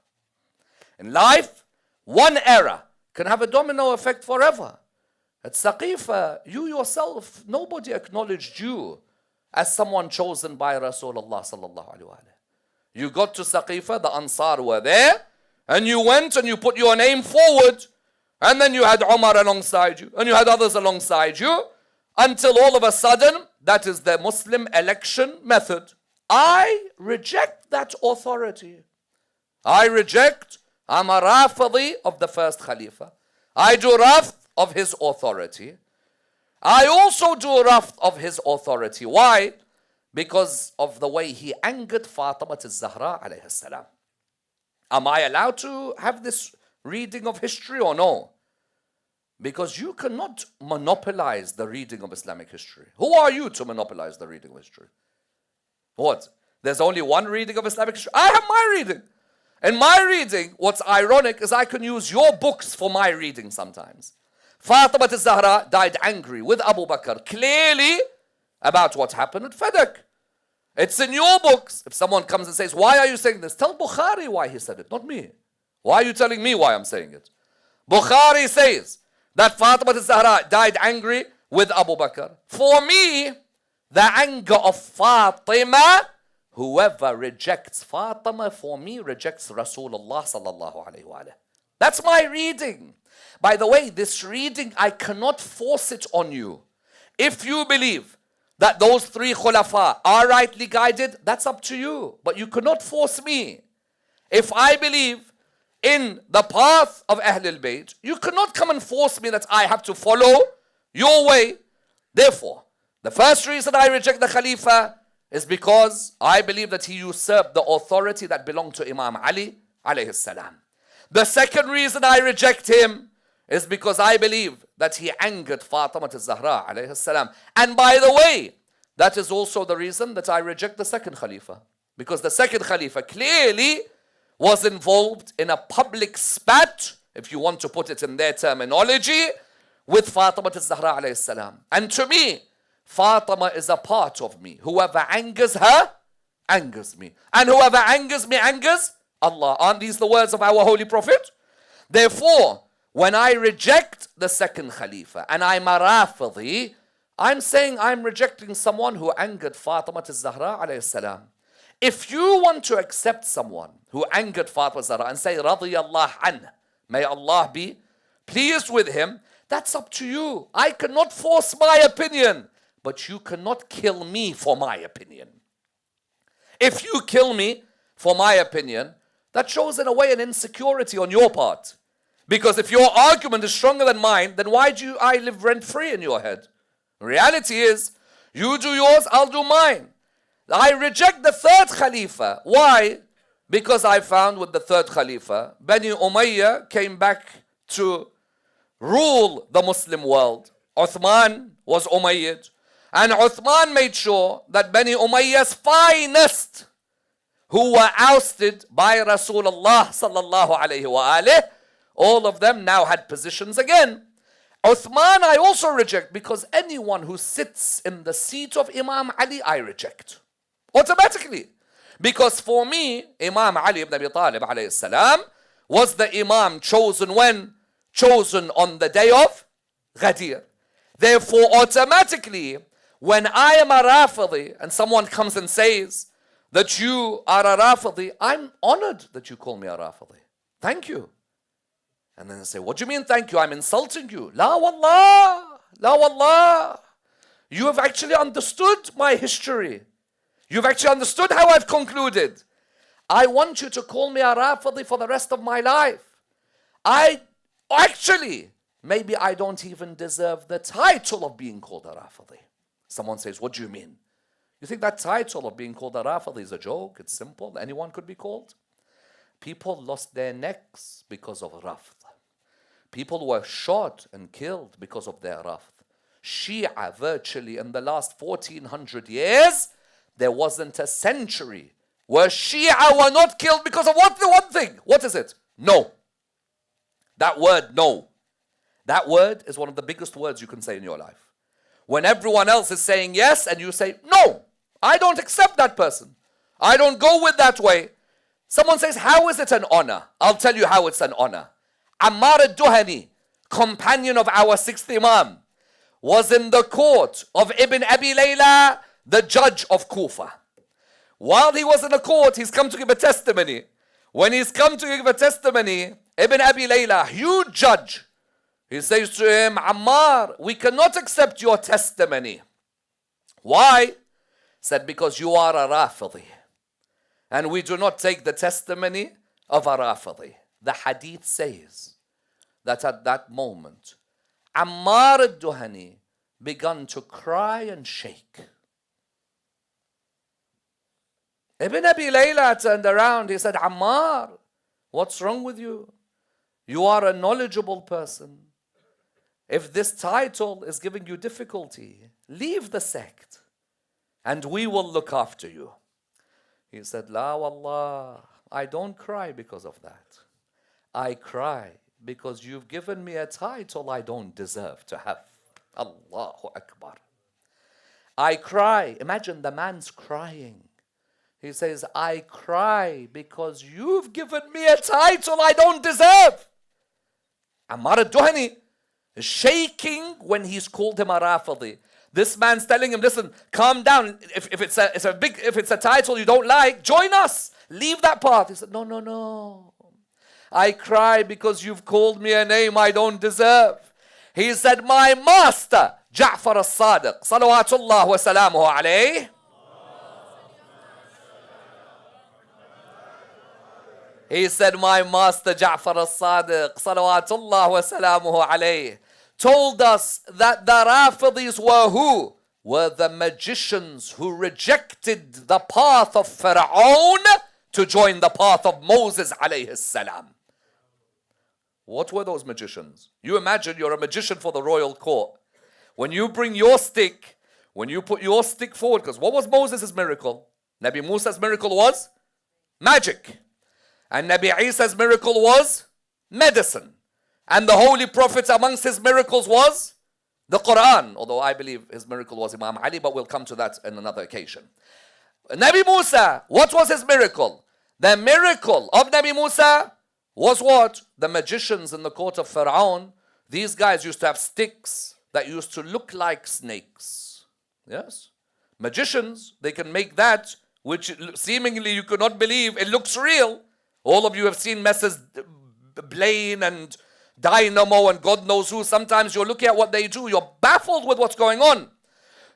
In life, one error can have a domino effect forever. At Saqifa, you yourself, nobody acknowledged you as someone chosen by Rasulullah sallallahu alaihi wasallam. You got to Saqifa, the Ansar were there, and you went and you put your name forward, and then you had Umar alongside you, and you had others alongside you, until all of a sudden, that is the Muslim election method. I reject that authority. I reject, I'm a Rafidi of the first Khalifa. I do rafd of his authority. I also do rafd of his authority. Why? Because of the way he angered Fatima al-Zahra alayhi salam. Am I allowed to have this reading of history or no? Because you cannot monopolize the reading of Islamic history. Who are you to monopolize the reading of history? What? There's only one reading of Islamic history? I have my reading. In my reading, what's ironic is I can use your books for my reading sometimes. Fatima al-Zahra died angry with Abu Bakr, clearly about what happened at Fadak. It's in your books. If someone comes and says, why are you saying this? Tell Bukhari why he said it, not me. Why are you telling me why I'm saying it? Bukhari says that Fatima al-Zahra died angry with Abu Bakr. For me, the anger of Fatima, whoever rejects Fatima, for me, rejects Rasulullah sallallahu alayhi wa sallam. That's my reading. By the way, this reading, I cannot force it on you. If you believe that those three khulafa are rightly guided, that's up to you. But you cannot force me. If I believe in the path of Ahlul Bayt, you cannot come and force me that I have to follow your way. Therefore, the first reason I reject the Khalifa is because I believe that he usurped the authority that belonged to Imam Ali alayhi salam. The second reason I reject him is because I believe that he angered Fatima al-Zahra alayhi salam. And by the way, that is also the reason that I reject the second Khalifa. Because the second Khalifa clearly was involved in a public spat, if you want to put it in their terminology, with Fatima al-Zahra alayhi salam. And to me, Fatima is a part of me. Whoever angers her, angers me. And whoever angers me, angers Allah. Aren't these the words of our Holy Prophet? Therefore, when I reject the second Khalifa and I'm a Rafidi, I'm saying I'm rejecting someone who angered Fatima al-Zahra alayhi salam. If you want to accept someone who angered Fatima al-Zahra and say, radiyallah anh, may Allah be pleased with him, that's up to you. I cannot force my opinion, but you cannot kill me for my opinion. If you kill me for my opinion, that shows in a way an insecurity on your part. Because if your argument is stronger than mine, then why do I live rent-free in your head? The reality is, you do yours, I'll do mine. I reject the third Khalifa. Why? Because I found with the third Khalifa, Bani Umayyah came back to rule the Muslim world. Uthman was Umayyad. And Uthman made sure that Bani Umayyah's finest, who were ousted by Rasulullah sallallahu alayhi wa alih, all of them now had positions again. Uthman I also reject because anyone who sits in the seat of Imam Ali I reject. Automatically. Because for me, Imam Ali ibn Abi Talib alayhi salam was the Imam chosen when? Chosen on the day of Ghadir. Therefore, automatically, when I am a Rafidi and someone comes and says that you are a Rafidi, I'm honored that you call me a Rafidi. Thank you. And then they say, what do you mean thank you? I'm insulting you. La wallah, la wallah. You have actually understood my history. You've actually understood how I've concluded. I want you to call me a Rafidi for the rest of my life. Maybe I don't even deserve the title of being called a Rafidi. Someone says, what do you mean? You think that title of being called a Rafidi is a joke? It's simple. Anyone could be called. People lost their necks because of Rafd. People were shot and killed because of their Rafd. Shia virtually in the last 1400 years, there wasn't a century where Shia were not killed because of what? The one thing. What is it? No. That word, no. That word is one of the biggest words you can say in your life. When everyone else is saying yes and you say, no, I don't accept that person. I don't go with that way. Someone says, how is it an honor? I'll tell you how it's an honor. Ammar al-Duhani, companion of our sixth Imam, was in the court of Ibn Abi Layla, the judge of Kufa. While he was in the court, he's come to give a testimony. When he's come to give a testimony, Ibn Abi Layla, huge judge, he says to him, Ammar, we cannot accept your testimony. Why? Said, because you are a Rafidi. And we do not take the testimony of a Rafidi. The hadith says that at that moment, Ammar al-Duhani began to cry and shake. Ibn Abi Layla turned around. He said, Ammar, what's wrong with you? You are a knowledgeable person. If this title is giving you difficulty, leave the sect and we will look after you. He said, La wallah, I don't cry because of that. I cry because you've given me a title I don't deserve to have. Allahu Akbar. I cry. Imagine the man's crying. He says, I cry because you've given me a title I don't deserve. Ammar al-Duhani is shaking when he's called him a Rafidi. This man's telling him, listen, calm down. If it's a title you don't like, join us. Leave that path. He said, no. I cry because you've called me a name I don't deserve. He said, my master, Ja'far al-Sadiq, salawatullah wa salamuhu alayhi. He said, my master, Ja'far al-Sadiq, salawatullah wa salamuhu alayhi, told us that the Rafidis were who? Were the magicians who rejected the path of Fir'aun to join the path of Moses alayhi salam. What were those magicians? You imagine you're a magician for the royal court. When you bring your stick, when you put your stick forward, because what was Moses' miracle? Nabi Musa's miracle was magic. And Nabi Isa's miracle was medicine. And the Holy Prophet amongst his miracles was the Quran. Although I believe his miracle was Imam Ali, but we'll come to that in another occasion. Nabi Musa, what was his miracle? The miracle of Nabi Musa was what? The magicians in the court of Fir'aun, these guys used to have sticks that used to look like snakes. Yes? Magicians, they can make that which seemingly you could not believe, it looks real. All of you have seen Messrs. Blaine and Dynamo and God knows who. Sometimes you're looking at what they do, you're baffled with what's going on.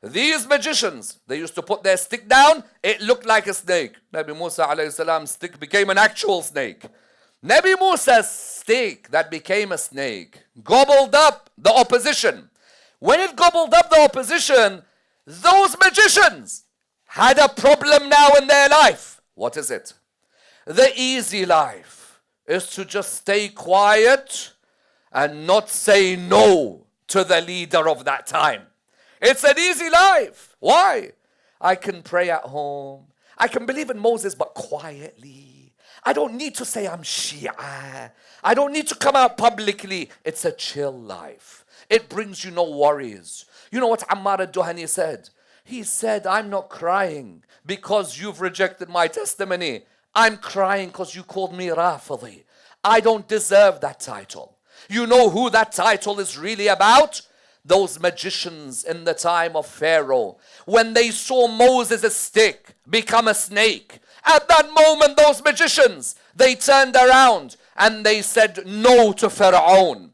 These magicians, they used to put their stick down, it looked like a snake. Nabi Musa alayhi salam's stick became an actual snake. Nabi Musa's stick that became a snake gobbled up the opposition. When it gobbled up the opposition, those magicians had a problem now in their life. What is it? The easy life is to just stay quiet and not say no to the leader of that time. It's an easy life. Why? I can pray at home. I can believe in Moses, but quietly. I don't need to say I'm Shia. I don't need to come out publicly. It's a chill life. It brings you no worries. You know what Ammar al-Duhani said? He said, I'm not crying because you've rejected my testimony. I'm crying because you called me Rafidi. I don't deserve that title. You know who that title is really about? Those magicians in the time of Pharaoh. When they saw Moses' stick become a snake, at that moment those magicians, they turned around and they said no to Pharaoh,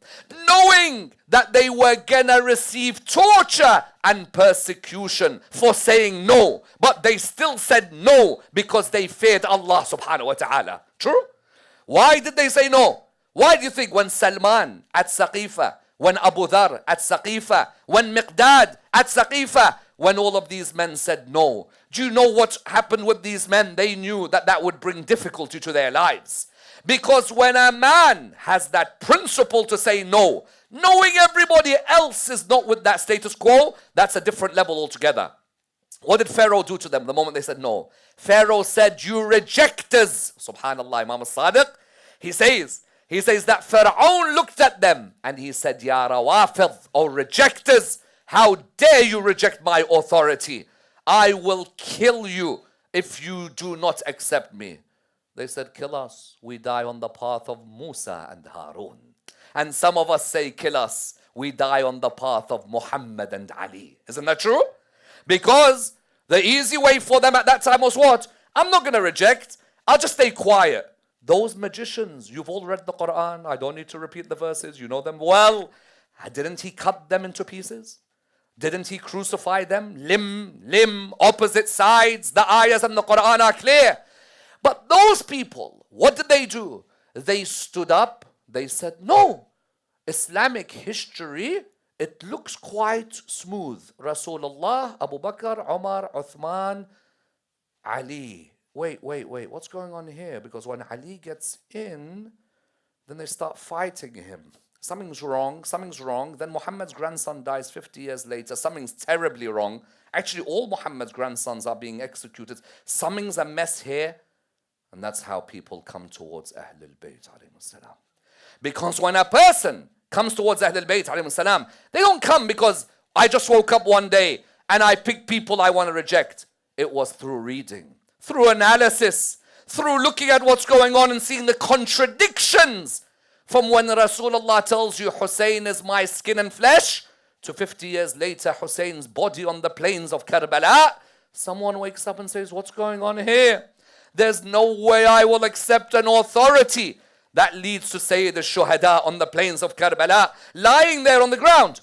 knowing that they were gonna receive torture and persecution for saying no. But they still said no because they feared Allah subhanahu wa ta'ala. True? Why did they say no? Why do you think when Salman at Saqifa, when Abu Dhar at Saqifa, when Miqdad at Saqifa, when all of these men said no, do you know what happened with these men? They knew that that would bring difficulty to their lives. Because when a man has that principle to say no, knowing everybody else is not with that status quo, that's a different level altogether. What did Pharaoh do to them the moment they said no? Pharaoh said, you rejectors. Subhanallah, Imam al-Sadiq. He says that Pharaoh looked at them and he said, Ya Rawafid, O rejectors, how dare you reject my authority? I will kill you if you do not accept me. They said, kill us. We die on the path of Musa and Harun. And some of us say, kill us. We die on the path of Muhammad and Ali. Isn't that true? Because the easy way for them at that time was what? I'm not going to reject. I'll just stay quiet. Those magicians, you've all read the Quran. I don't need to repeat the verses. You know them well. Didn't he cut them into pieces? Didn't he crucify them? Limb, opposite sides. The ayahs and the Quran are clear. But those people, what did they do? They stood up. They said, no. Islamic history, it looks quite smooth. Rasulullah, Abu Bakr, Umar, Uthman, Ali. Wait. What's going on here? Because when Ali gets in, then they start fighting him. Something's wrong. Then Muhammad's grandson dies 50 years later. Something's terribly wrong. Actually, all Muhammad's grandsons are being executed. Something's a mess here. And that's how people come towards Ahlul Bayt alayhi salam. Because when a person comes towards Ahlul Bayt alayhi salam, they don't come because I just woke up one day and I picked people I want to reject. It was through reading, through analysis, through looking at what's going on and seeing the contradictions. From when Rasulullah tells you Husain is my skin and flesh, to 50 years later Husain's body on the plains of Karbala, someone wakes up and says, what's going on here? There's no way I will accept an authority that leads to Sayyid al-Shuhada on the plains of Karbala, lying there on the ground.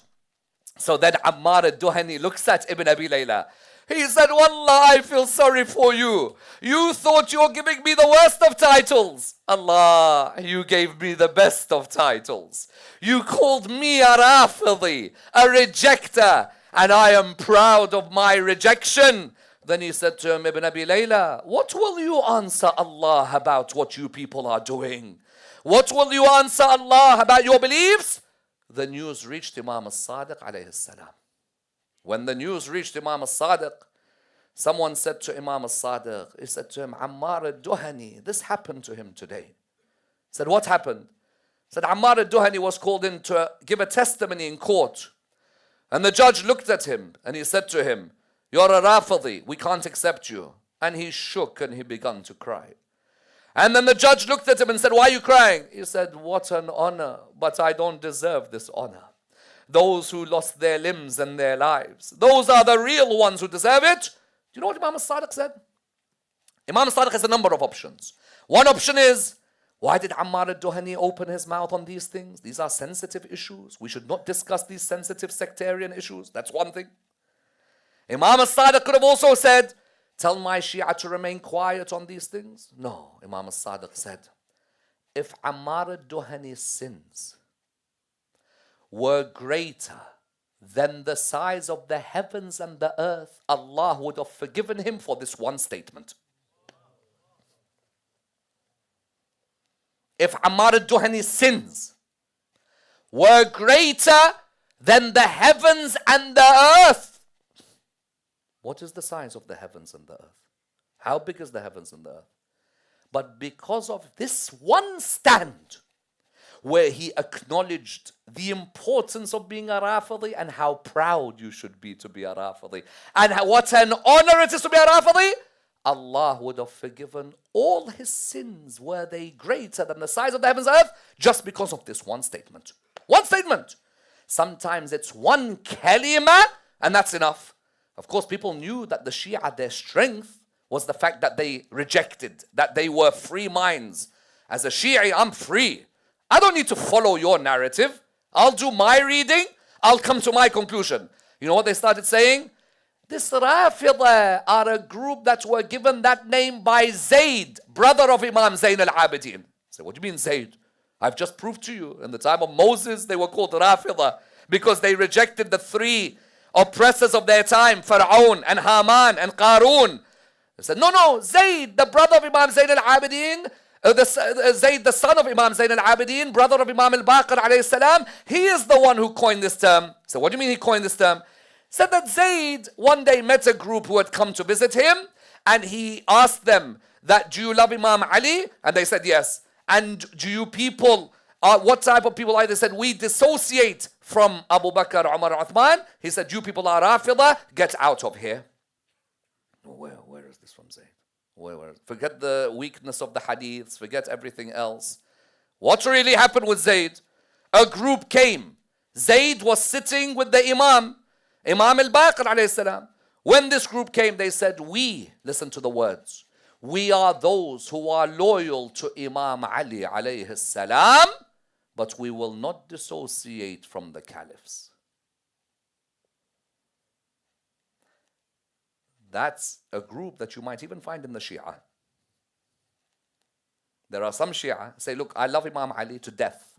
So then Ammar al-Duhani looks at Ibn Abi Layla. He said, Wallah, I feel sorry for you. You thought you were giving me the worst of titles. Allah, you gave me the best of titles. You called me a Rafidi, a rejecter, and I am proud of my rejection. Then he said to him, Ibn Abi Layla, what will you answer Allah about what you people are doing? What will you answer Allah about your beliefs? The news reached Imam al-Sadiq alayhi salam. When the news reached Imam al-Sadiq, someone said to Imam al-Sadiq, he said to him, Ammar al-Duhani, this happened to him today. He said, what happened? He said, Ammar al-Duhani was called in to give a testimony in court. And the judge looked at him and he said to him, you're a Rafidi, we can't accept you. And he shook and he began to cry. And then the judge looked at him and said, why are you crying? He said, what an honor, but I don't deserve this honor. Those who lost their limbs and their lives, those are the real ones who deserve it. Do you know what Imam al-Sadiq said? Imam al-Sadiq has a number of options. One option is, why did Ammar al-Duhani open his mouth on these things? These are sensitive issues. We should not discuss these sensitive sectarian issues. That's one thing. Imam al-Sadiq could have also said, tell my Shia to remain quiet on these things. No, Imam al-Sadiq said, if Ammar al-Duhani's sins were greater than the size of the heavens and the earth, Allah would have forgiven him for this one statement. If Ammar al-Duhani's sins were greater than the heavens and the earth, what is the size of the heavens and the earth? How big is the heavens and the earth? But because of this one stand, where he acknowledged the importance of being a Rafidi and how proud you should be to be a Rafidi, and what an honor it is to be a Rafidi, Allah would have forgiven all his sins were they greater than the size of the heavens and earth, just because of this one statement. One statement. Sometimes it's one kalima, and that's enough. Of course, people knew that the Shia, their strength was the fact that they rejected, that they were free minds. As a Shi'i, I'm free. I don't need to follow your narrative. I'll do my reading. I'll come to my conclusion. You know what they started saying? This Rafida are a group that were given that name by Zayd, brother of Imam Zayn al-Abidin. I said, what do you mean Zayd? I've just proved to you. In the time of Moses, they were called Rafida because they rejected the three oppressors of their time, Pharaoh and Haman and Qarun. They said, no, Zayd, the brother of Imam Zayn al-Abidin, Zayd, the son of Imam Zayn al-Abidin, brother of Imam al-Baqir alayhi salam, he is the one who coined this term. So what do you mean he coined this term? Said that Zayd one day met a group who had come to visit him, and he asked them that, do you love Imam Ali? And they said yes. And do you people, what type of people are they? They said, we dissociate from Abu Bakr, Umar, Uthman. He said, you people are Rafidah, get out of here. Where is this from Zayd? Forget the weakness of the hadiths, forget everything else. What really happened with Zayd? A group came. Zayd was sitting with the Imam al-Baqir alayhi salam. When this group came, they said, listen to the words, we are those who are loyal to Imam Ali alayhi salam, but we will not dissociate from the caliphs. That's a group that you might even find in the Shia. There are some Shia say, look, I love Imam Ali to death,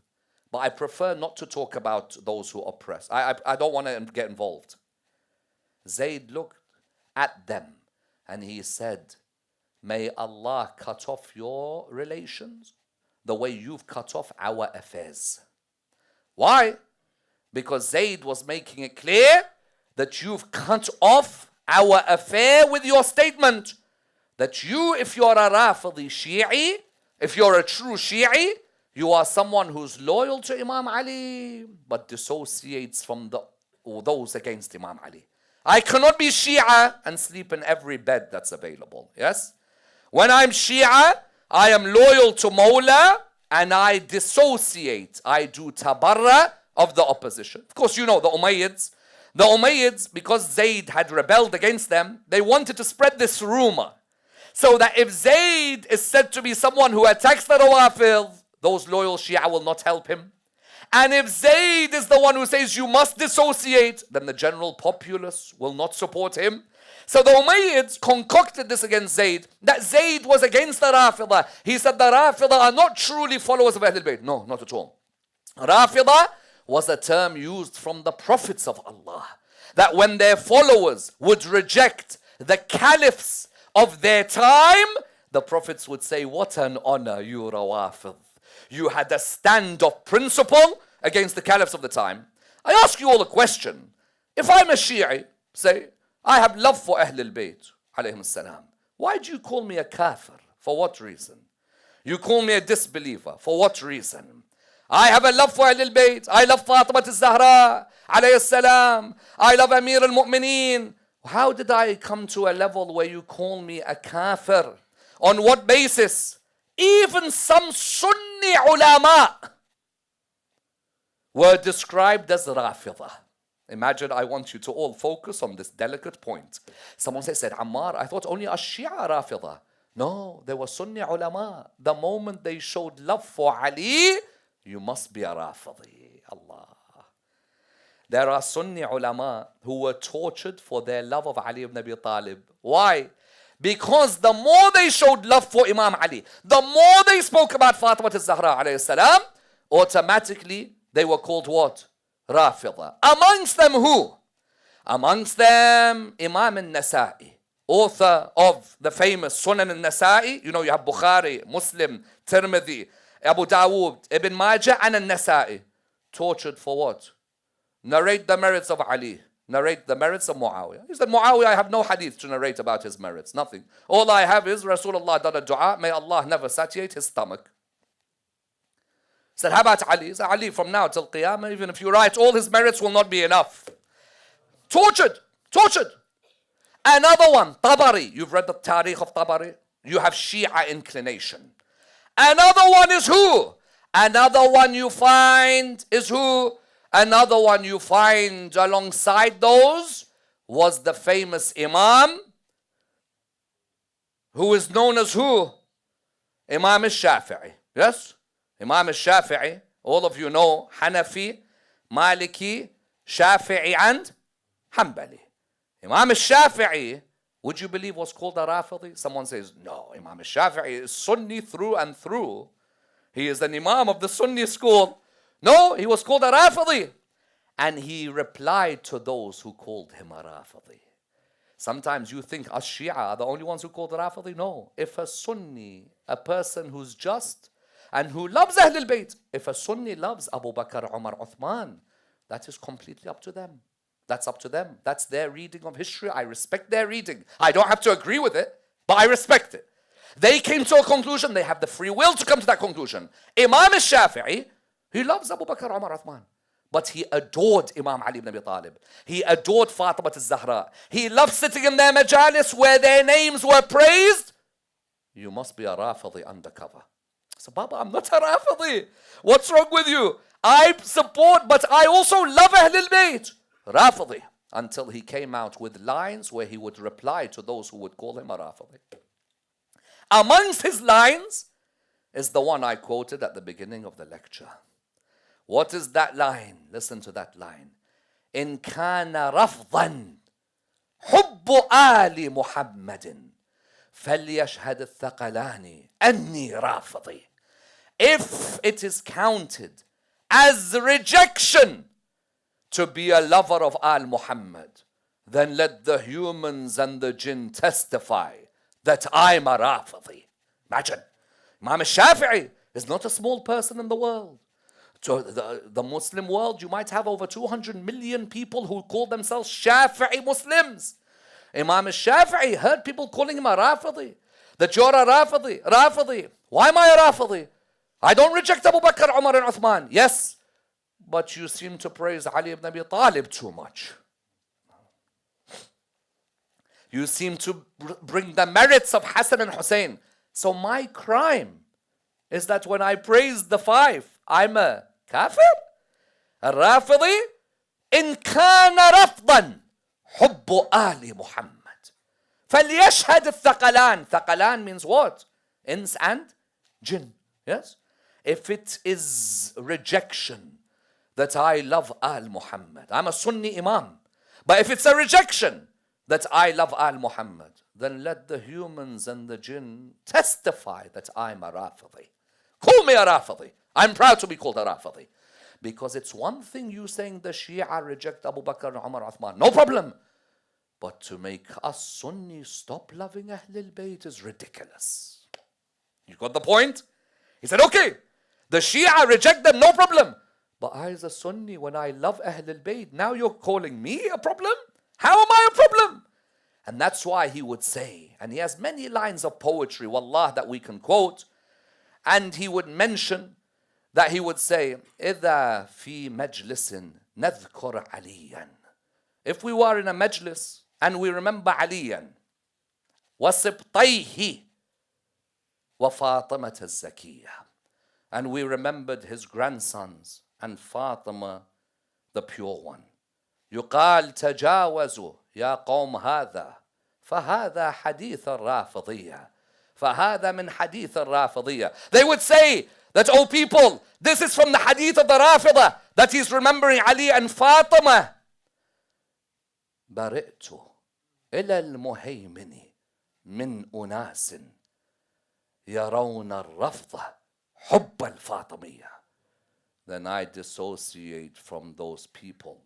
but I prefer not to talk about those who oppress. I don't want to get involved. Zayd looked at them and he said, may Allah cut off your relations the way you've cut off our affairs. Why? Because Zayd was making it clear that you've cut off our affair with your statement that you, if you're a Rafidi Shi'i, if you're a true Shi'i, you are someone who's loyal to Imam Ali but dissociates from those against Imam Ali. I cannot be Shia and sleep in every bed that's available. Yes? When I'm Shia, I am loyal to Mawla and I dissociate. I do tabarra of the opposition. Of course, you know the Umayyads. The Umayyads, because Zayd had rebelled against them, they wanted to spread this rumor. So that if Zayd is said to be someone who attacks the Rawafid, those loyal Shia will not help him. And if Zayd is the one who says you must dissociate, then the general populace will not support him. So the Umayyads concocted this against Zayd, that Zayd was against the Rafidah. He said the Rafidah are not truly followers of Ahlul Bayt. No, not at all. Rafidah was a term used from the prophets of Allah, that when their followers would reject the caliphs of their time, the prophets would say, what an honor, you Rawafid. You had a stand of principle against the caliphs of the time. I ask you all a question. If I'm a Shi'i, say, I have love for Ahlul Bayt, alayhim salam. Why do you call me a kafir? For what reason? You call me a disbeliever. For what reason? I have a love for Ahlul Bayt. I love Fatima al-Zahra, alayhi salam. I love Amir al-Mu'mineen. How did I come to a level where you call me a kafir? On what basis? Even some Sunni ulama were described as Rafidah. Imagine, I want you to all focus on this delicate point. Someone said, Ammar, I thought only a Shia Rafidah. No, there were Sunni ulama. The moment they showed love for Ali, you must be a Rafidi. Allah. There are Sunni ulama who were tortured for their love of Ali ibn Abi Talib. Why? Because the more they showed love for Imam Ali, the more they spoke about Fatima al-Zahra alayhi salam, automatically they were called what? Rafidah. Amongst them who? Amongst them Imam al-Nasa'i, author of the famous Sunan al-Nasa'i. You know, you have Bukhari, Muslim, Tirmidhi, Abu Dawood, Ibn Majah, and al-Nasa'i. Tortured for what? Narrate the merits of Ali. Narrate the merits of Muawiyah. He said, Muawiyah, I have no hadith to narrate about his merits. Nothing. All I have is Rasulullah done a dua. May Allah never satiate his stomach. He said, how about Ali? He said, Ali, from now till Qiyamah, even if you write all his merits will not be enough. Tortured. Tortured. Another one, Tabari. You've read the Tariq of Tabari. You have Shia inclination. Another one is who? Another one you find is who? Another one you find alongside those was the famous Imam, who is known as who? Imam al-Shafi'i. Yes? Imam al-Shafi'i, all of you know, Hanafi, Maliki, Shafi'i and Hanbali. Imam al-Shafi'i, would you believe was called a Rafidi? Someone says, no, Imam al-Shafi'i is Sunni through and through. He is an Imam of the Sunni school. No, he was called a Rafidi. And he replied to those who called him a Rafidi. Sometimes you think us Shia are the only ones who call the Rafidi. No. If a Sunni, a person who's just and who loves Ahlul Bayt, if a Sunni loves Abu Bakr, Umar, Uthman, that is completely up to them. That's up to them. That's their reading of history. I respect their reading. I don't have to agree with it, but I respect it. They came to a conclusion. They have the free will to come to that conclusion. Imam al-Shafi'i, he loves Abu Bakr, Umar, Uthman. But he adored Imam Ali ibn Abi Talib. He adored Fatima al-Zahra. He loved sitting in their majalis where their names were praised. You must be a Rafidi undercover. So, Baba, I'm not a Rafidi. What's wrong with you? I support, but I also love Ahlul Bayt. Rafidi. Until he came out with lines where he would reply to those who would call him a Rafidi. Amongst his lines is the one I quoted at the beginning of the lecture. What is that line? Listen to that line. إن كان رفضا حب آل محمد فليشهد الثقلان أني رافضي. If it is counted as rejection to be a lover of Al Muhammad, then let the humans and the jinn testify that I'm a Rafidi. Imagine, Imam al-Shafi'i is not a small person in the world. So the Muslim world, you might have over 200 million people who call themselves Shafi'i Muslims. Imam al-Shafi'i heard people calling him a Rafidi. That you're a Rafidi. Rafidi. Why am I a Rafidi? I don't reject Abu Bakr, Umar and Uthman. Yes, but you seem to praise Ali ibn Abi Talib too much. You seem to bring the merits of Hassan and Hussein. So my crime is that when I praise the five, I'm a kafir, a Rafidi. إن كان رفضا حب آل محمد فليشهد الثقلان. Thaqalan means what? Ins and jinn. Yes? If it is rejection that I love Al Muhammad, I'm a Sunni Imam. But if it's a rejection that I love Al Muhammad, then let the humans and the jinn testify that I'm a Rafidi. Call me a Rafidi. I'm proud to be called a Rafidi. Because it's one thing you saying the Shia reject Abu Bakr and Umar Uthman. No problem. But to make us Sunnis stop loving Ahlul Bayt is ridiculous. You got the point? He said, okay, the Shia reject them, no problem. But I as a Sunni, when I love Ahlul Bayt, now you're calling me a problem? How am I a problem? And that's why he would say, and he has many lines of poetry, wallah, that we can quote, and he would mention that he would say, إِذَا فِي مَجْلِسٍ نَذْكُرْ عَلِيًّا. If we were in a majlis and we remember عَلِيًّا وَسِبْطَيْهِ وَفَاطِمَةَ الزَّكِيَّةِ, and we remembered his grandsons and Fatima, the pure one. يقال تجاوزوا يا قوم هذا فهذا حديث الرافضية فهذا من حديث الرافضية. They would say that, oh people, this is from the hadith of the Rafida, that he's remembering Ali and Fatima. برئت إلى المهيمن من أناس يرون الرفض حب الفاطمية. Then I dissociate from those people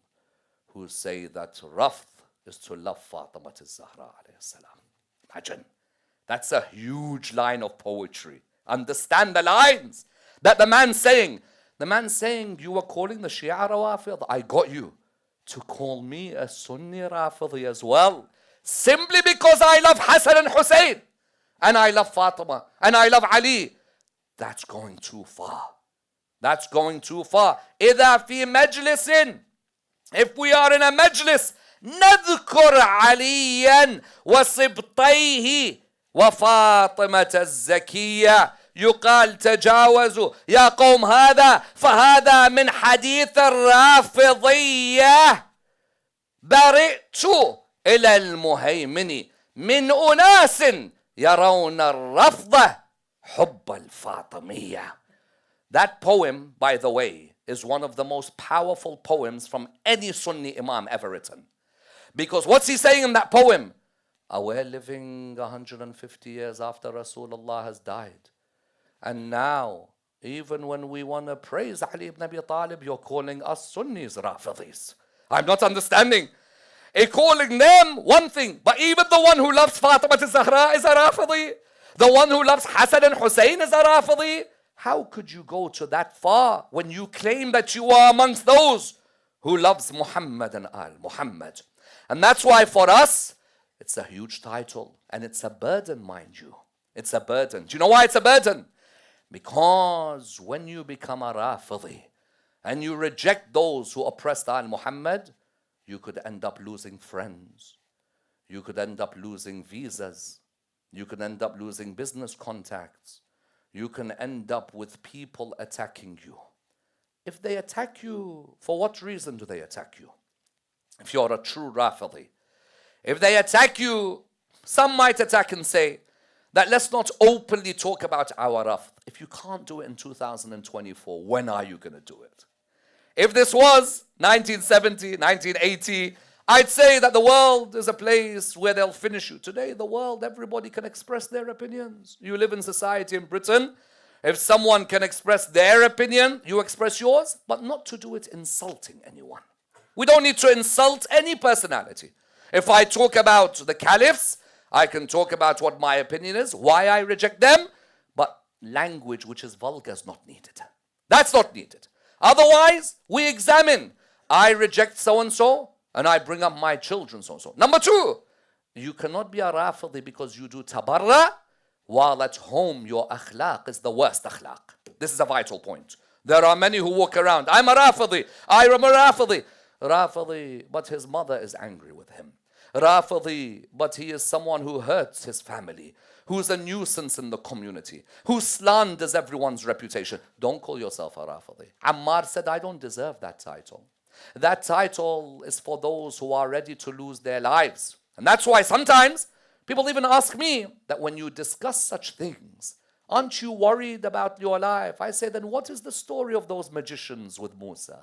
who say that Rafd is to love Fatima al-Zahra alayhi salam. Imagine. That's a huge line of poetry. Understand the lines that the man's saying. The man's saying, you were calling the Shia Rawafid. I got you to call me a Sunni Rafidi as well. Simply because I love Hassan and Hussein. And I love Fatima. And I love Ali. That's going too far. That's going too far. إِذَا فِي مَجْلِسٍ, if we are in a majlis, نذكر عليا وصبطيه وفاطمة الزكية. يقال تجاوزوا يا قوم هذا فهذا من حديث الرافضية. برئت إلى المهيمن من أناس يرون الرفض حب الفاطمية. That poem, by the way, is one of the most powerful poems from any Sunni Imam ever written. Because what's he saying in that poem? We're living 150 years after Rasulullah has died. And now, even when we want to praise Ali ibn Abi Talib, you're calling us Sunnis Rafidis. I'm not understanding. calling them one thing. But even the one who loves Fatima al-Zahra is a Rafidi. The one who loves Hassan and Hussein is a Rafidi. How could you go to that far when you claim that you are amongst those who loves Muhammad and Al Muhammad? And that's why for us, it's a huge title and it's a burden, mind you. It's a burden. Do you know why it's a burden? Because when you become a Rafidi and you reject those who oppressed Al Muhammad, you could end up losing friends. You could end up losing visas. You could end up losing business contacts. You can end up with people attacking you. If they attack you, for what reason do they attack you? If you're a true Rafidi. If they attack you, some might attack and say that let's not openly talk about our Rafd. If you can't do it in 2024, when are you going to do it? If this was 1970, 1980, I'd say that the world is a place where they'll finish you. Today, the world, everybody can express their opinions. You live in society in Britain. If someone can express their opinion, you express yours, but not to do it insulting anyone. We don't need to insult any personality. If I talk about the caliphs, I can talk about what my opinion is, why I reject them, but language which is vulgar is not needed. That's not needed. Otherwise, we examine. I reject so-and-so, and I bring up my children so-and-so. Number two, you cannot be a Rafidi because you do tabarra, while at home your akhlaq is the worst akhlaq. This is a vital point. There are many who walk around, I'm a Rafidi, I am a Rafidi. Rafidi, but his mother is angry with him. Rafidi, but he is someone who hurts his family, who's a nuisance in the community, who slanders everyone's reputation. Don't call yourself a Rafidi. Ammar said, I don't deserve that title. That title is for those who are ready to lose their lives. And that's why sometimes people even ask me that when you discuss such things, aren't you worried about your life? I say, then what is the story of those magicians with Musa?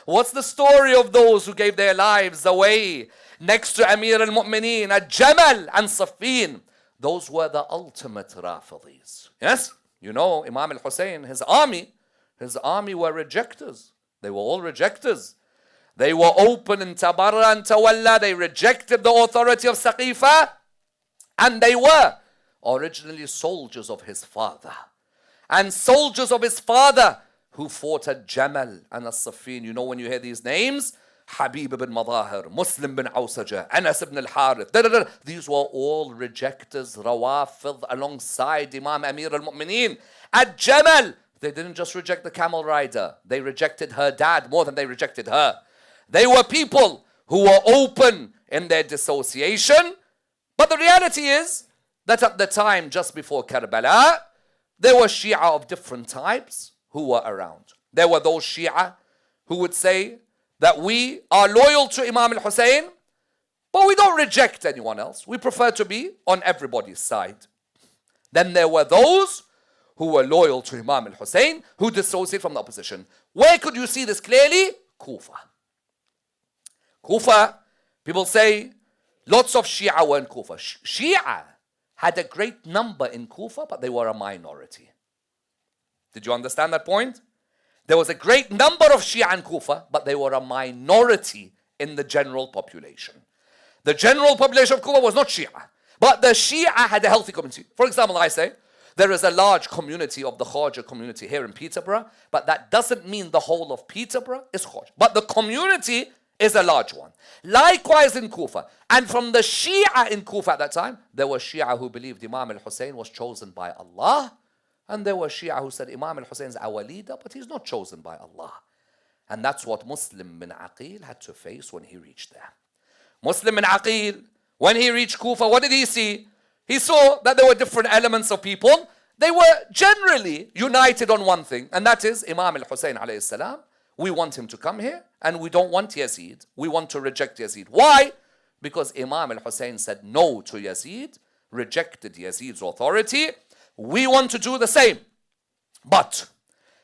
What's the story of those who gave their lives away next to Amir al-Mu'mineen, Jamal and Safin? Those were the ultimate Rafidis. Yes, you know, Imam al-Hussein, his army were rejectors. They were all rejectors. They were open in Tabarra and Tawalla. They rejected the authority of Saqifa. And they were originally soldiers of his father. And soldiers of his father who fought at Jamal and As-Safin. You know, when you hear these names, Habib ibn Madahir, Muslim ibn Aqil, Anas ibn al-Harith, these were all rejectors, Rawafid, alongside Imam Amir al-Mu'mineen. At Jamal, they didn't just reject the camel rider. They rejected her dad more than they rejected her. They were people who were open in their dissociation. But the reality is that at the time, just before Karbala, there were Shia of different types who were around. There were those Shia who would say that we are loyal to Imam al-Hussein, but we don't reject anyone else. We prefer to be on everybody's side. Then there were those who were loyal to Imam al-Hussein, who dissociated from the opposition. Where could you see this clearly? Kufa. Kufa, people say, lots of Shia were in Kufa. Shia had a great number in Kufa, but they were a minority. Did you understand that point? There was a great number of Shia in Kufa, but they were a minority in the general population. The general population of Kufa was not Shia, but the Shia had a healthy community. For example, I say, there is a large community of the Khawaja community here in Peterborough, but that doesn't mean the whole of Peterborough is Khawaja. But the community is a large one. Likewise in Kufa. And from the Shia in Kufa at that time, there were Shia who believed Imam al-Hussein was chosen by Allah. And there were Shia who said Imam al-Hussein is our leader, but he's not chosen by Allah. And that's what Muslim ibn Aqil had to face when he reached there. Muslim ibn Aqil, when he reached Kufa, what did he see? He saw that there were different elements of people. They were generally united on one thing, and that is Imam al-Hussein alayhi salam. We want him to come here, and we don't want Yazid. We want to reject Yazid. Why? Because Imam al-Hussein said no to Yazid, rejected Yazid's authority. We want to do the same. But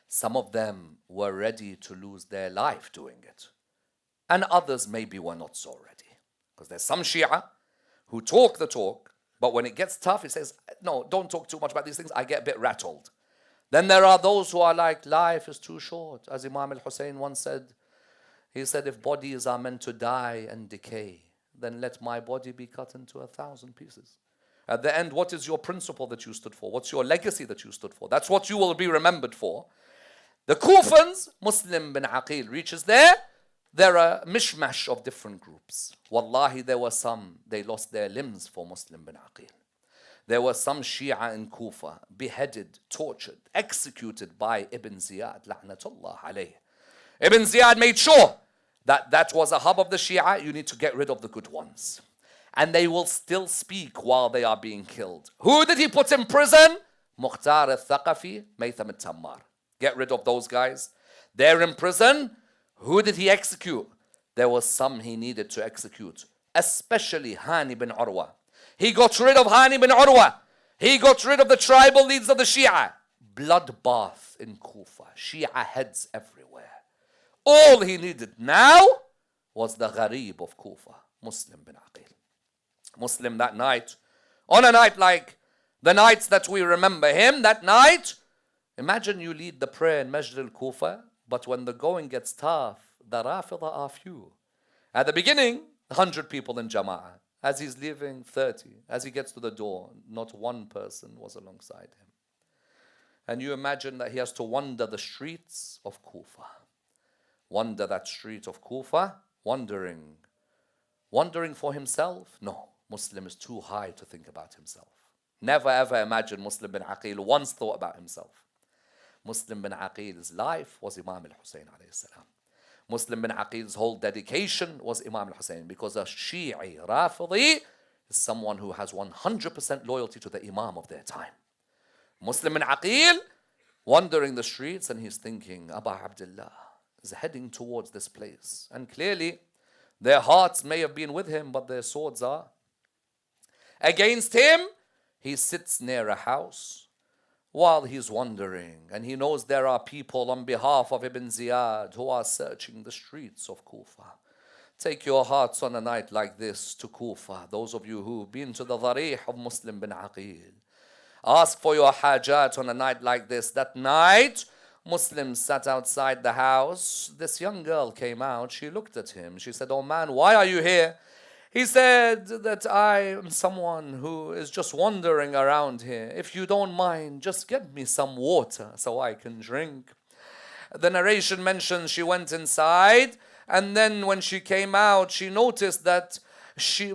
some of them were ready to lose their life doing it. And others maybe were not so ready. Because there's some Shia who talk the talk, but when it gets tough, he says, no, don't talk too much about these things. I get a bit rattled. Then there are those who are like, life is too short. As Imam al-Hussein once said, he said, if bodies are meant to die and decay, then let my body be cut into 1,000 pieces. At the end, what is your principle that you stood for? What's your legacy that you stood for? That's what you will be remembered for. The Kufans, Muslim ibn Aqil reaches there. There are a mishmash of different groups. Wallahi, there were some, they lost their limbs for Muslim ibn Aqil. There were some Shia in Kufa, beheaded, tortured, executed by Ibn Ziyad, la'natullah alayh. Ibn Ziyad made sure that that was a hub of the Shia. You need to get rid of the good ones. And they will still speak while they are being killed. Who did he put in prison? Mukhtar al-Thaqafi, Maytham al-Tammar. Get rid of those guys. They're in prison. Who did he execute? There was some he needed to execute, especially Hani bin Urwa. He got rid of Hani bin Urwa. He got rid of the tribal leaders of the Shia. Bloodbath in Kufa. Shia heads everywhere. All he needed now was the Gharib of Kufa, Muslim ibn Aqil. Muslim that night, on a night like the nights that we remember him, that night, imagine you lead the prayer in Masjid al-Kufa, but when the going gets tough, the Rafida are few. At the beginning, 100 people in Jama'ah. As he's leaving, 30. As he gets to the door, not one person was alongside him. And you imagine that he has to wander the streets of Kufa. Wander that street of Kufa, wondering for himself? No. Muslim is too high to think about himself. Never ever imagine Muslim ibn Aqil once thought about himself. Muslim ibn Aqil's life was Imam al-Husayn alayhi salam. Muslim ibn Aqil's whole dedication was Imam al-Husayn, because a Shi'i Rafidi is someone who has 100% loyalty to the Imam of their time. Muslim ibn Aqil wandering the streets and he's thinking, Abu Abdullah is heading towards this place. And clearly their hearts may have been with him, but their swords are against him. He sits near a house while he's wandering, and he knows there are people on behalf of Ibn Ziyad who are searching the streets of Kufa. Take your hearts on a night like this to Kufa. Those of you who've been to the Dharih of Muslim ibn Aqil, ask for your hajat on a night like this. That night, Muslims sat outside the house. This young girl came out. She looked at him. She said, "Oh man, why are you here?" He said that I am someone who is just wandering around here. If you don't mind, just get me some water so I can drink. The narration mentions she went inside, and then when she came out, she noticed that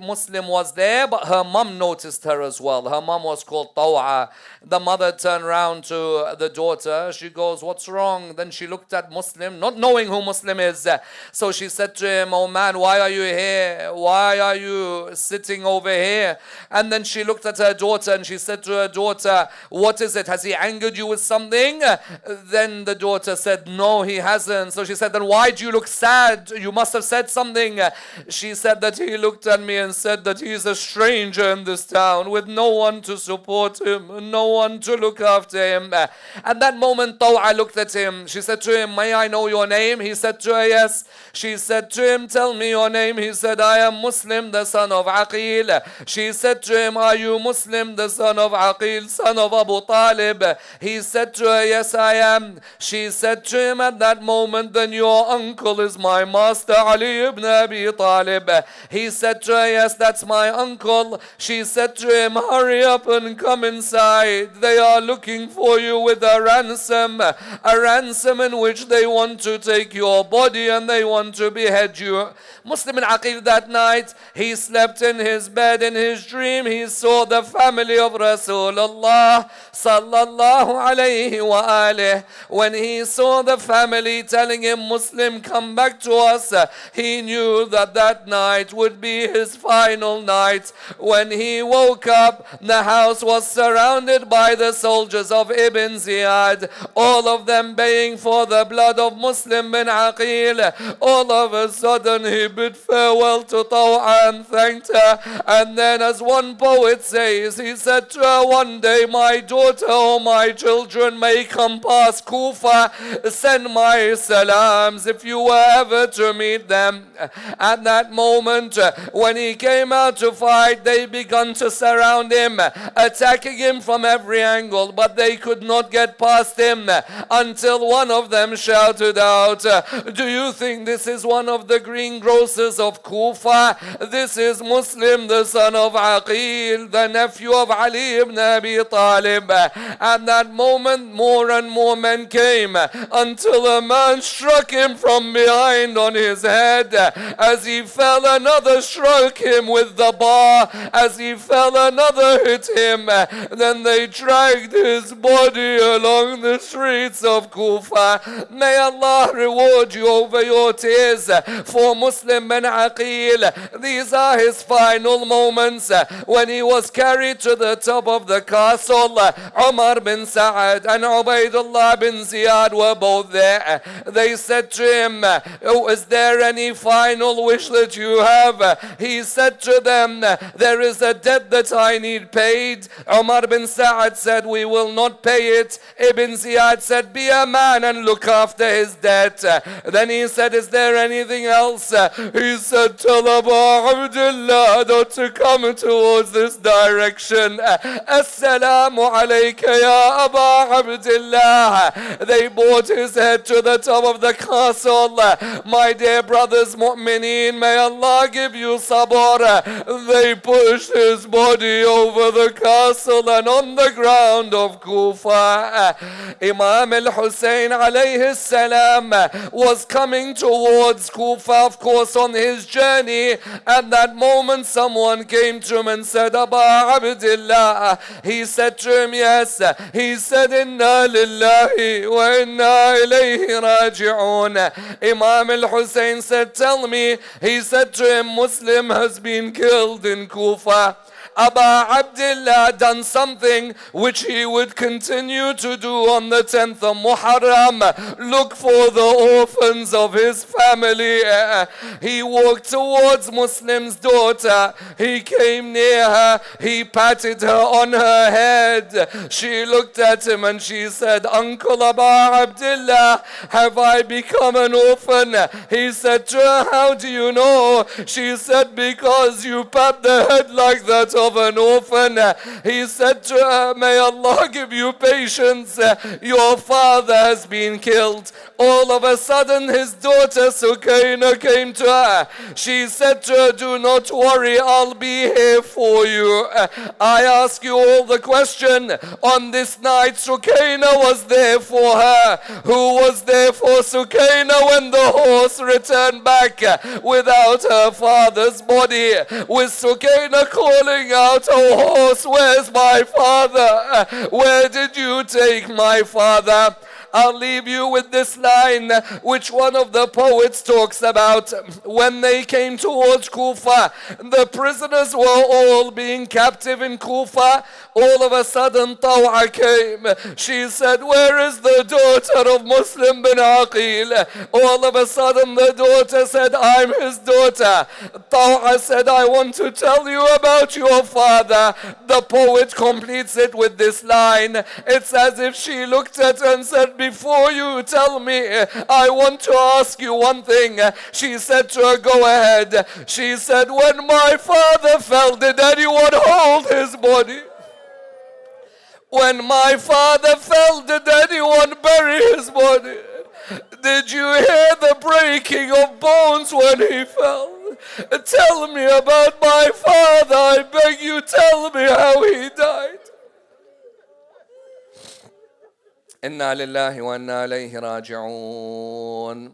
Muslim was there, but her mum noticed her as well. Her mum was called Taw'a. The mother turned around to the daughter. She goes, "What's wrong?" Then she looked at Muslim, not knowing who Muslim is. So she said to him, "Oh man, why are you here? Why are you sitting over here?" And then she looked at her daughter and she said to her daughter, "What is it? Has he angered you with something?" Then the daughter said, "No, he hasn't." So she said, "Then why do you look sad? You must have said something." She said that he looked at me and said that he's a stranger in this town with no one to support him, no one to look after him. At that moment, Taw'a looked at him. She said to him, "May I know your name?" He said to her, "Yes." She said to him, "Tell me your name." He said, "I am Muslim, the son of Aqil." She said to him, "Are you Muslim, the son of Aqil, son of Abu Talib?" He said to her, "Yes, I am." She said to him at that moment, "Then your uncle is my master, Ali ibn Abi Talib." He said to her, "Yes, that's my uncle." She said to him, "Hurry up and come inside. They are looking for you with a ransom in which they want to take your body and they want to behead you." Muslim ibn Aqil that night, he slept in his bed. In his dream, he saw the family of Rasulullah sallallahu alayhi wa alih. When he saw the family telling him, "Muslim, come back to us," he knew that that night would be his final night. When he woke up, the house was surrounded by the soldiers of Ibn Ziyad, all of them baying for the blood of Muslim ibn Aqil. All of a sudden, he bid farewell to Taw'a and thanked her. And then, as one poet says, he said to her, "One day my daughter or my children may come past Kufa. Send my salams if you were ever to meet them." At that moment, When he came out to fight, they began to surround him, attacking him from every angle, but they could not get past him until one of them shouted out, "Do you think this is one of the greengrocers of Kufa? This is Muslim, the son of Aqil, the nephew of Ali ibn Abi Talib." At that moment, more and more men came until a man struck him from behind on his head. As he fell, another struck him with the bar. As he fell, another hit him. Then they dragged his body along the streets of Kufa. May Allah reward you over your tears for Muslim ibn Aqil. These are his final moments. When he was carried to the top of the castle, Umar bin Sa'ad and Ubaidullah bin Ziyad were both there. They said to him, "Oh, is there any final wish that you have?" He said to them, "There is a debt that I need paid." Umar bin Sa'ad said, "We will not pay it." Ibn Ziyad said, "Be a man and look after his debt." Then he said, "Is there anything else?" He said, "Tell Abu Abdullah not to come towards this direction. Assalamu alayka ya Aba Abdullah." They brought his head to the top of the castle. My dear brothers, mu'mineen, may Allah give you sabr. They pushed his body over the castle and on the ground of Kufa. Imam al-Husayn alayhi salam was coming towards Kufa, of course, on his journey. At that moment, someone came to him and said, "Aba Abdullah." He said to him, "Yes." He said, "Inna lillahi wa inna ilayhi raji'un." Imam al-Husayn said, "Tell me." He said to him, "Muslim has been killed in Kufa." Aba Abdullah done something which he would continue to do on the 10th of Muharram. Look for the orphans of his family. He walked towards Muslim's daughter. He came near her. He patted her on her head. She looked at him and she said, "Uncle Aba Abdullah, have I become an orphan?" He said to her, "How do you know?" She said, "Because you pat the head like that of an orphan." He said to her, "May Allah give you patience. Your father has been killed." All of a sudden, his daughter Sukaina came to her. She said to her, "Do not worry, I'll be here for you." I ask you all the question. On this night, Sukaina was there for her. Who was there for Sukaina when the horse returned back without her father's body? With Sukaina calling out, "Oh horse, where's my father? Where did you take my father?" I'll leave you with this line, which one of the poets talks about. When they came towards Kufa, the prisoners were all being captive in Kufa. All of a sudden, Taw'a came. She said, "Where is the daughter of Muslim ibn Aqil?" All of a sudden, the daughter said, "I'm his daughter." Taw'a said, "I want to tell you about your father." The poet completes it with this line. It's as if she looked at her and said, "Before you tell me, I want to ask you one thing." She said to her, "Go ahead." She said, "When my father fell, did anyone hold his body? When my father fell, did anyone bury his body? Did you hear the breaking of bones when he fell? Tell me about my father. I beg you, tell me how he died." Inna lillahi wa inna ilayhi raji'un.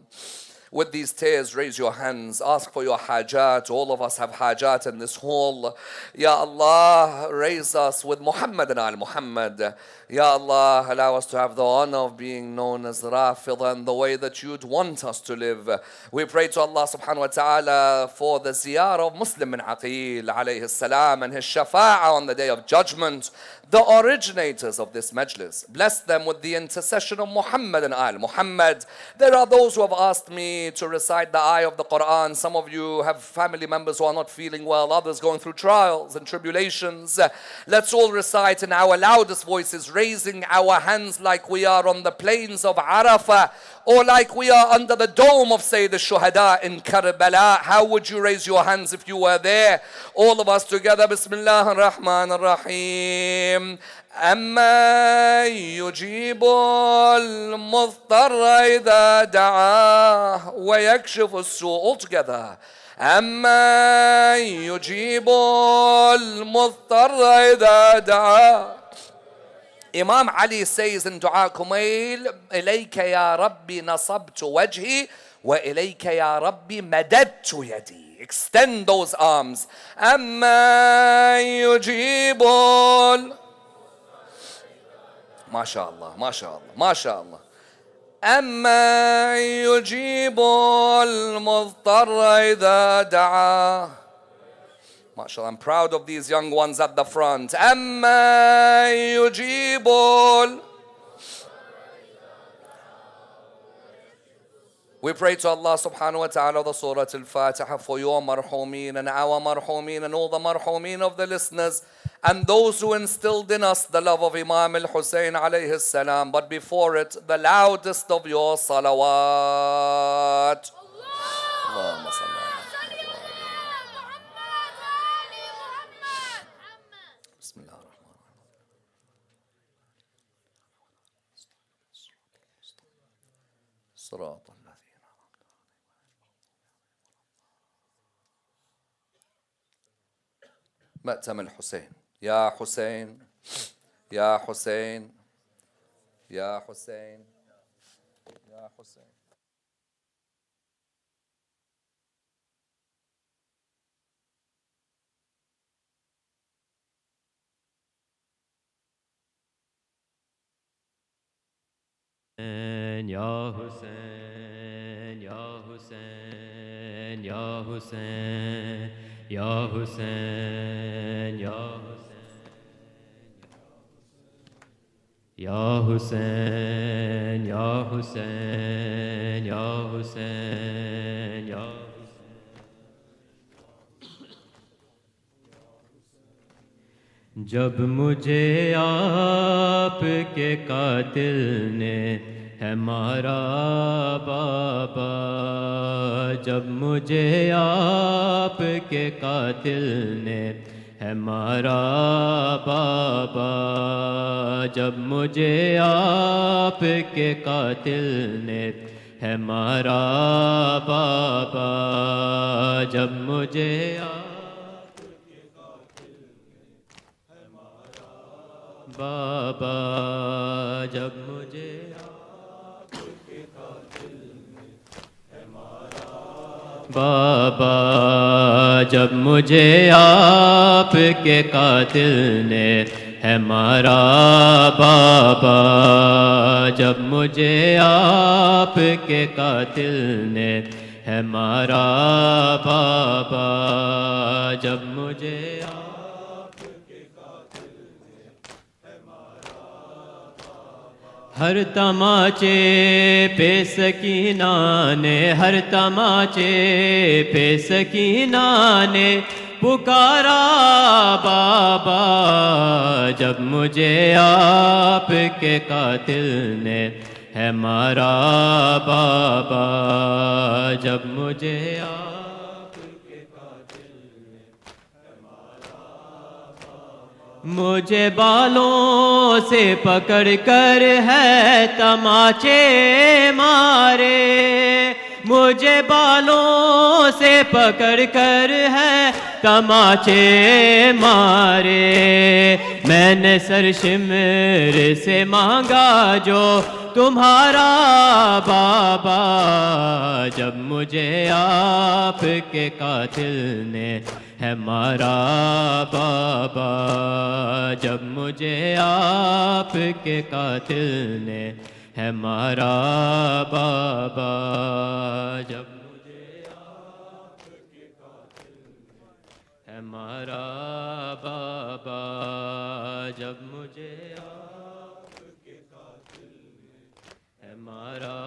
With these tears, raise your hands, ask for your hajat. All of us have hajat in this hall. Ya Allah, raise us with Muhammad and Al Muhammad. Ya Allah, allow us to have the honor of being known as Rafidi in the way that you'd want us to live. We pray to Allah subhanahu wa ta'ala for the ziyarah of Muslim ibn Aqil alayhi salam and his shafa'ah on the day of judgment. The originators of this majlis, bless them with the intercession of Muhammad and Al Muhammad. There are those who have asked me, me to recite the ayah of the Quran. Some of you have family members who are not feeling well, others going through trials and tribulations. Let's all recite in our loudest voices, raising our hands like we are on the plains of Arafah, or like we are under the dome of Sayyid al-Shuhada in Karbala. How would you raise your hands if you were there? All of us together. Bismillah ar-Rahman ar-Rahim. أَمَّا يُجِيبُ الْمُضْطَرَّ إِذَا دَعَاهُ وَيَكْشِفُ السُّوءَ. All together. أَمَّا يُجِيبُ الْمُضْطَرَّ إِذَا دَعَاهُ. Imam Ali says in Dua Kumail, إِلَيْكَ يَا رَبِّي نَصَبْتُ وَجْهِي وَإِلَيْكَ يَا رَبِّي مَدَدْتُ يَدِي. Extend those arms. أَمَّا يُجِيبُ MashaAllah, MashaAllah, MashaAllah. أَمَّا يُجِيبُ الْمُضْطَرَّ إِذَا دَعَاهُ. MashaAllah, I'm proud of these young ones at the front. أَمَّا يُجِيبُ. We pray to Allah subhanahu wa ta'ala the Surah Al-Fatiha for your marhumin and our marhumin and all the marhumin of the listeners and those who instilled in us the love of Imam al-Husayn alayhi salam. But before it, the loudest of your salawat. Allahumma salli ala Bismillah ar-Rahman ar-Rahim. مأتم الحسين. يا حسين يا حسين يا حسين يا حسين. يا حسين يا حسين يا حسين يا حسين يا حسين يا حسين يا حسين يا جب مجھے آپ کے قاتل نے ہے مارا بابا، جب مجھے آپ کے قاتل نے ہے مارا بابا، جب مجھے آپ کے قاتل نے ہے مارا بابا، جب مجھے بابا، جب مجھے آپ کے قاتل نے ہے مارا بابا، جب مجھے آپ کے قاتل نے ہے مارا بابا، جب مجھے آپ کے قاتل نے ہے مارا بابا، جب مجھے ہر تماچے پہ سکینہ نے، ہر تماچے پہ سکینہ نے پکارا بابا، جب مجھے آپ کے قاتل نے ہے مارا بابا، جب مجھے آپ کے قاتل نے ہے مارا بابا، مجھے بالوں سے پکڑ کر ہے تماچے مارے، مجھے بالوں سے پکڑ کر ہے تماچے مارے، میں نے سرشمر سے مانگا جو تمہارا بابا، جب مجھے آپ کے قاتل نے ہے مارا بابا، جب مجھے آپ کے قاتل نے ہے مارا بابا، جب مجھے آپ کے قاتل نے ہے مارا بابا، جب مجھے آپ کے قاتل نے ہے مارا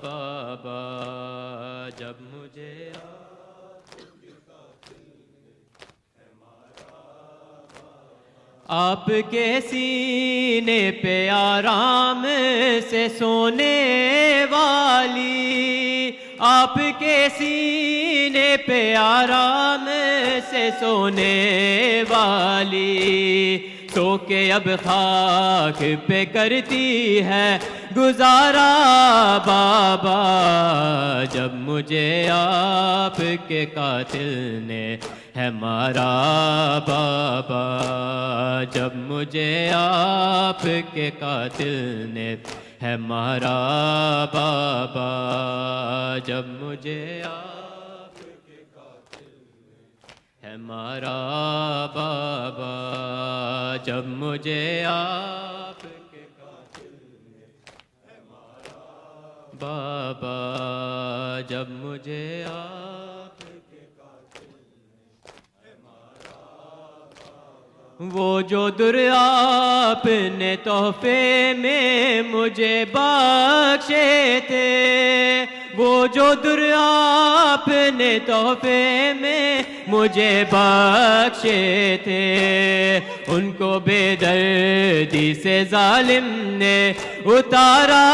بابا، مجھے آپ کے سینے پہ آرام سے سونے والی، آپ کے سینے پہ آرام سے سونے والی، سو کے اب خاک پہ کرتی ہے گزارا بابا، جب مجھے آپ کے قاتل نے ہے مارا بابا، جب مجھے آپ کے قاتل نے ہے مارا بابا، جب مجھے آپ کے قاتل نے ہے مارا بابا، جب مجھے آپ کے قاتل نے ہے مارا بابا، جب مجھے آپ کے قاتل نے ہے مارا بابا، وہ جو در آپ نے تحفے میں مجھے بخشے تھے، وہ جو در آپ نے تحفے میں مجھے بخشے تھے، ان کو بے دردی سے ظالم نے اتارا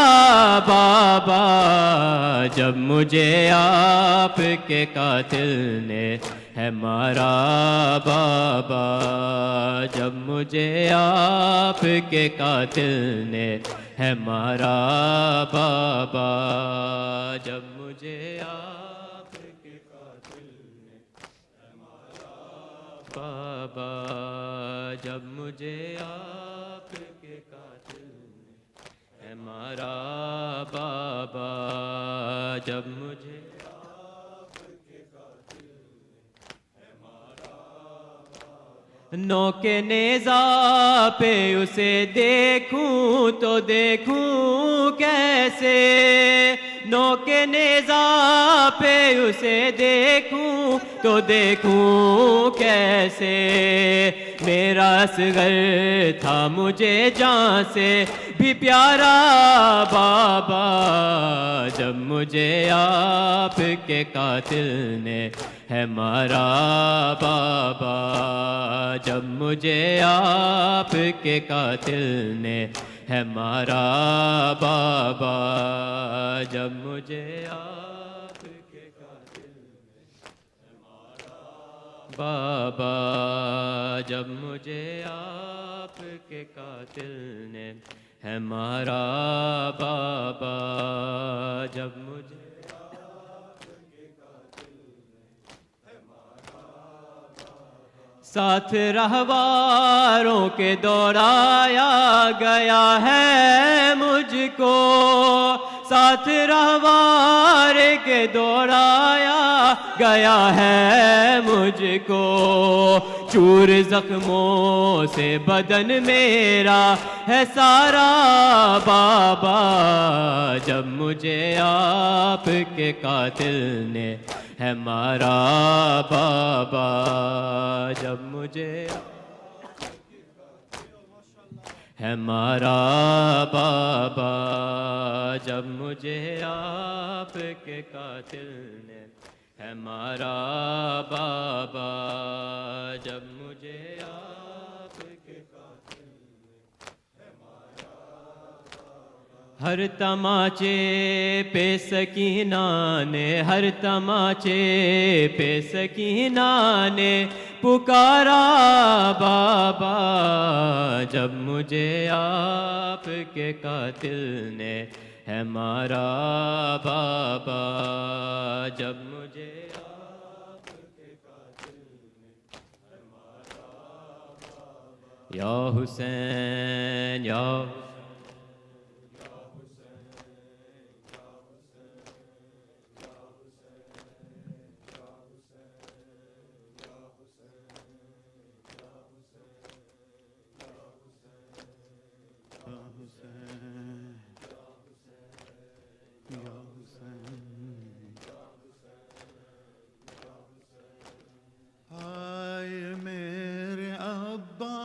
بابا، جب مجھے آپ کے قاتل نے ہے مارا بابا، جب مجھے آپ کے قاتل نے ہے مارا بابا، جب مجھے آپ کے قاتل نے ہے مارا بابا، جب مجھے آپ کے قاتل نے ہے مارا بابا، جب مجھے نو کے نیزہ پہ اسے دیکھوں تو دیکھوں کیسے، نو کے نیزہ پہ اسے دیکھوں تو دیکھوں کیسے، میرا اصغر تھا مجھے جان سے بھی پیارا بابا، جب مجھے آپ کے قاتل نے ہے مارا بابا، جب مجھے آپ کے قاتل نے ہے مارا بابا، جب مجھے آپ کے قاتل نے ہے مارا بابا، جب مجھے آپ کے قاتل نے ہے مارا بابا، جب مجھے ساتھ رہواروں کے دوڑایا گیا ہے مجھ کو، ساتھ رہوار کے دوڑایا گیا ہے مجھ کو، چور زخموں سے بدن میرا ہے سارا بابا، جب مجھے آپ کے قاتل نے ہے مارا بابا، جب مجھے ہے مارا بابا، جب مجھے آپ کے قاتل نے ہے مارا بابا، جب مجھے آپ کے قاتل نے ہے مارا بابا، ہر تماچے پہ سکینہ نے، ہر تماچے پہ سکینہ نے پکارا بابا، جب مجھے آپ کے قاتل نے ہے مارا بابا، جب مجھے آپ کے قاتل نے ہے مارا بابا، یا حسین یا آئے میرے ابا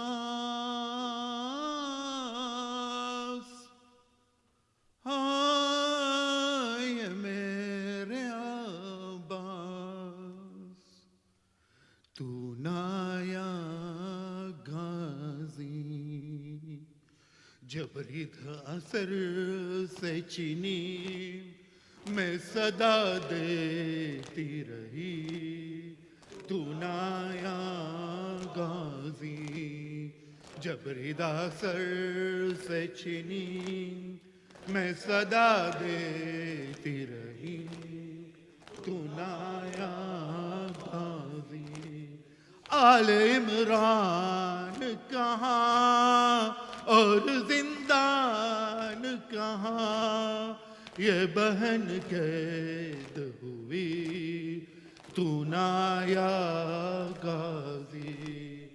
تو نایا غازی جبری تھا اثر سے چینی میں صدا دیتی رہی تو نایا غازی جبری اثر سے چینی میں صدا دیتی رہی تو نایا غازی آل عمران کہاں اور زندان کہاں یہ بہن قید ہوئی تو نایا غازی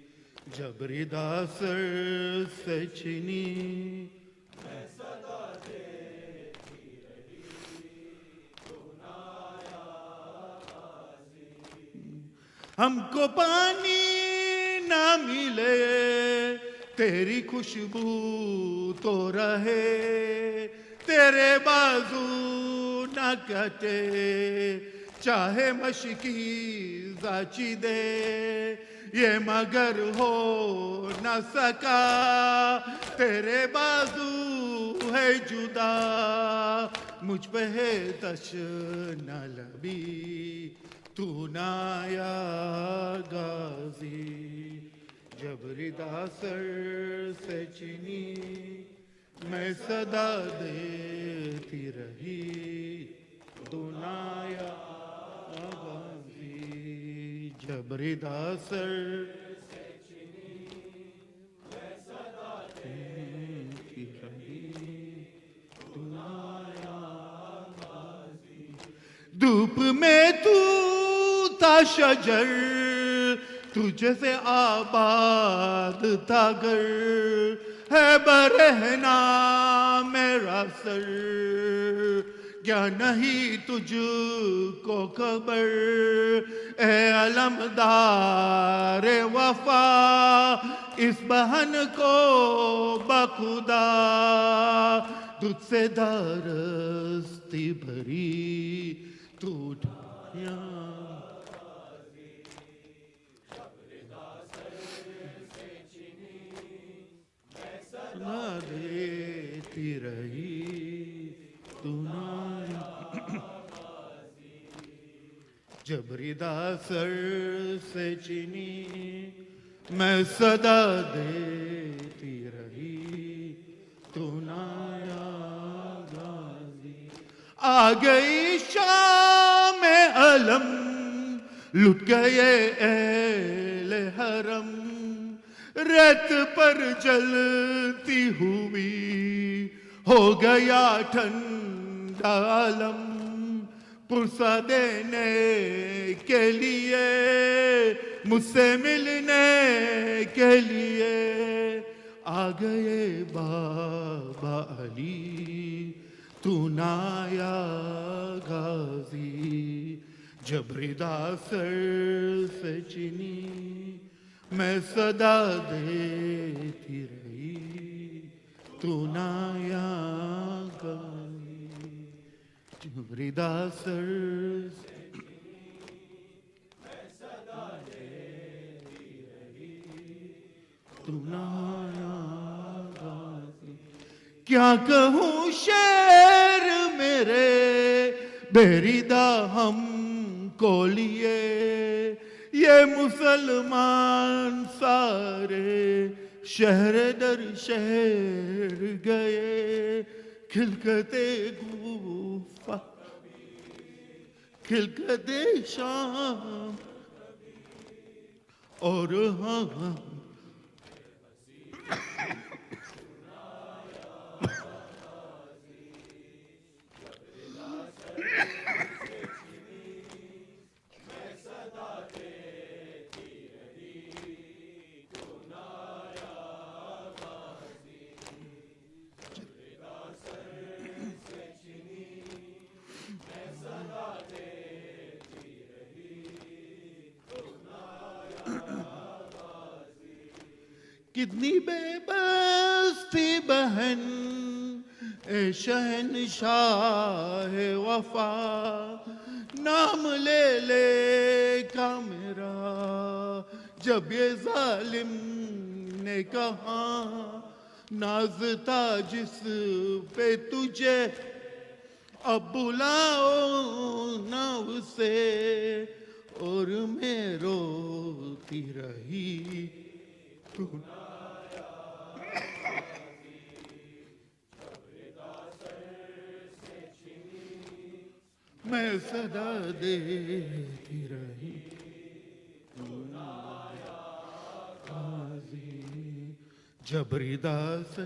جبری داسر سے چنی میں صدا دیتی رہی تو نایا غازی ہم کو پانی نہ ملے تیری خوشبو تو رہے تیرے بازو نہ کٹے چاہے مشکی زاچی دے یہ مگر ہو نہ سکا تیرے بازو ہے جدا مجھ پہ ہے تشنہ لبی تو نایا غازی جبری داسر سے چنی میں صدا دیتی رہی تو نایا غازی جبری داسر سے چنی میں صدا دیتی رہی تو نایا غازی دھوپ میں تو تھا شجر تجھ سے آباد تھا گھر ہے برہنا میرا سر کیا نہیں تجھ کو خبر اے علمدار وفا اس بہن کو بخدا تجھ سے دارستی بھری تو ڈھایا دیتی رہی تو نایا جبری داسر سے چنی میں صدا دیتی رہی تو نایا غازی آ گئی شام علم لٹ گئے اہل حرم ریت پر جلتی ہوئی ہو گیا ٹھنڈا عالم پرسہ دینے کے لیے مجھ سے ملنے کے لیے آ گئے بابا علی تو نایا غازی جبری داسر سے چنی میں صدا دیتی رہی تو نایا غازی جبری داسر سے میں صدا دیتی رہی تو نایا غازی کیا کہوں شعر میرے بیریدہ ہم کو لیے یہ مسلمان سارے شہر در شہر گئے کھلکتے گوفہ کھلکتے شام اور ہاں کتنی بے بس تھی بہن اے شہنشاہ وفا نام لے لے کا میرا جب یہ ظالم نے کہا ناز تھا جس پہ تجھے اب بلاؤ نہ اسے اور میں روتی رہی تو میں صدا دیتی رہی جب ردا سے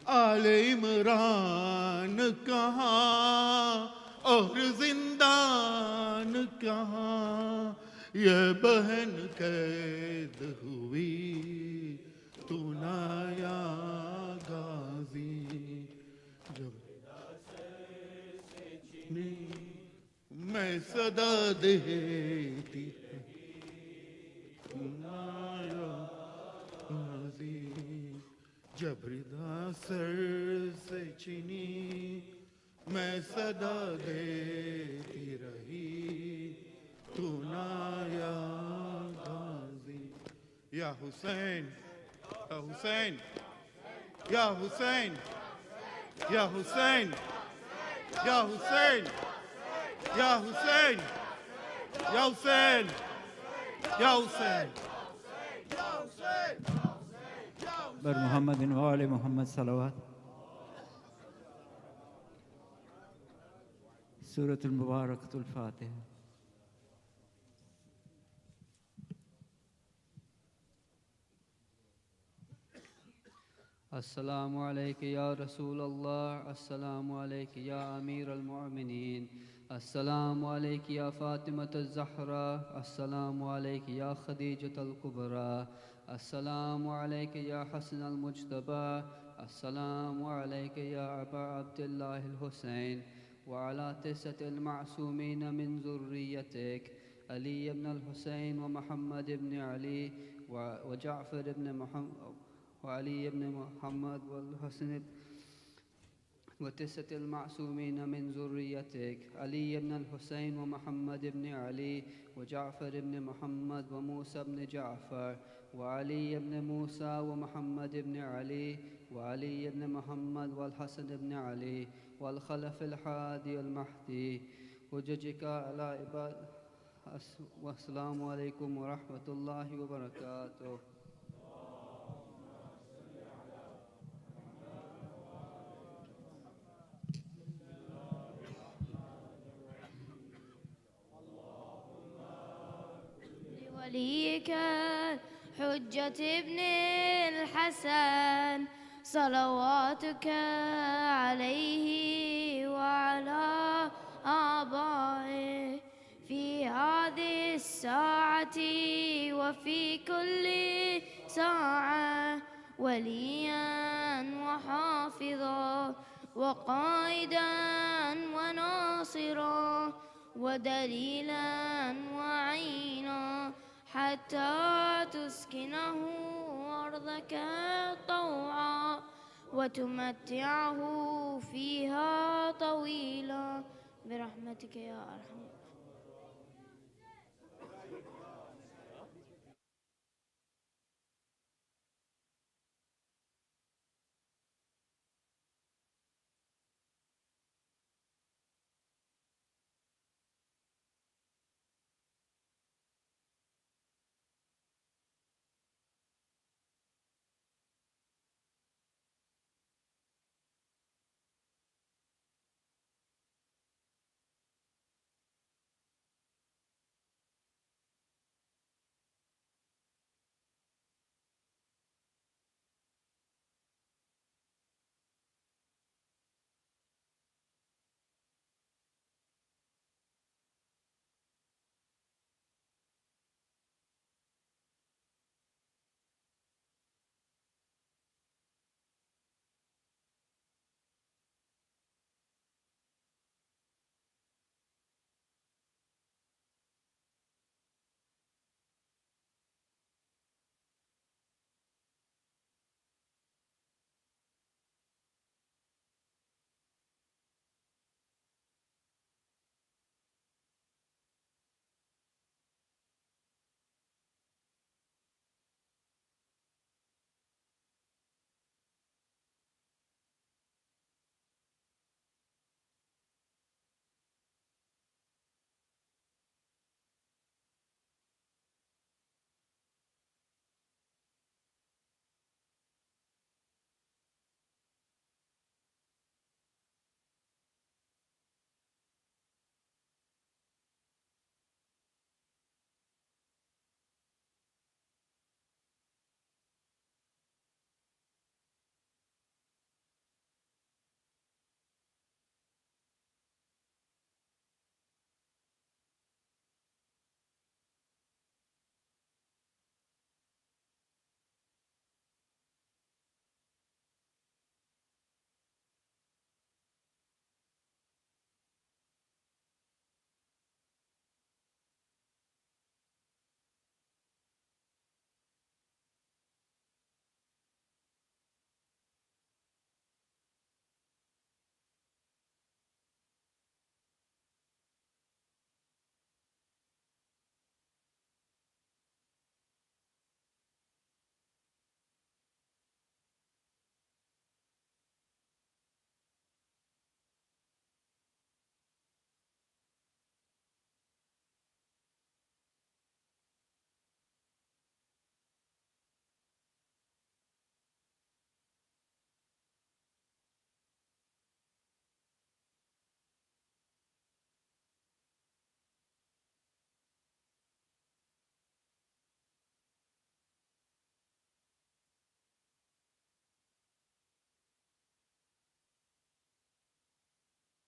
آل عمران کہاں اور زندان کہاں یہ بہن قید ہوئی تو نایا غازی جب میں صدا دیتی نایا غازی جب ردا سر سے چنی میں صدا دیتی رہی تو نایا غازی یا حسین یا حسین یا حسین یا حسین یا حسین یا حسین یا حسین یا حسین بر محمد و آل محمد صلوات. سورة المباركة الفاتحة. السلام عليك يا رسول الله، السلام عليك يا أمير المؤمنين، السلام عليك يا فاطمة الزهراء، السلام عليك يا خديجة الكبرى، السلام عليك يا حسن المجتبى، السلام عليك يا أبا عبد الله الحسين، وعلى 9 المعصومين من ذريتك علي بن الحسين ومحمد بن علي وجعفر بن محمد وعلي بن محمد والحسن و9 المعصومين من ذريتك علي بن الحسين ومحمد بن علي وجعفر بن محمد وموسى بن جعفر وعلي بن موسى ومحمد بن علي وعلي بن محمد والحسن بن علي والخلف الحادي المهدي حججك على عباد. والسلام عليكم ورحمة الله وبركاته. وليك حجة ابن الحسن صلواتك عليه وعلى آبائه في هذه الساعة وفي كل ساعة وليا وحافظا وقائدا وناصرا ودليلا وعينا حتى تسكنه أرضك طوعا وتمتعه فيها طويلا برحمتك يا أرحم.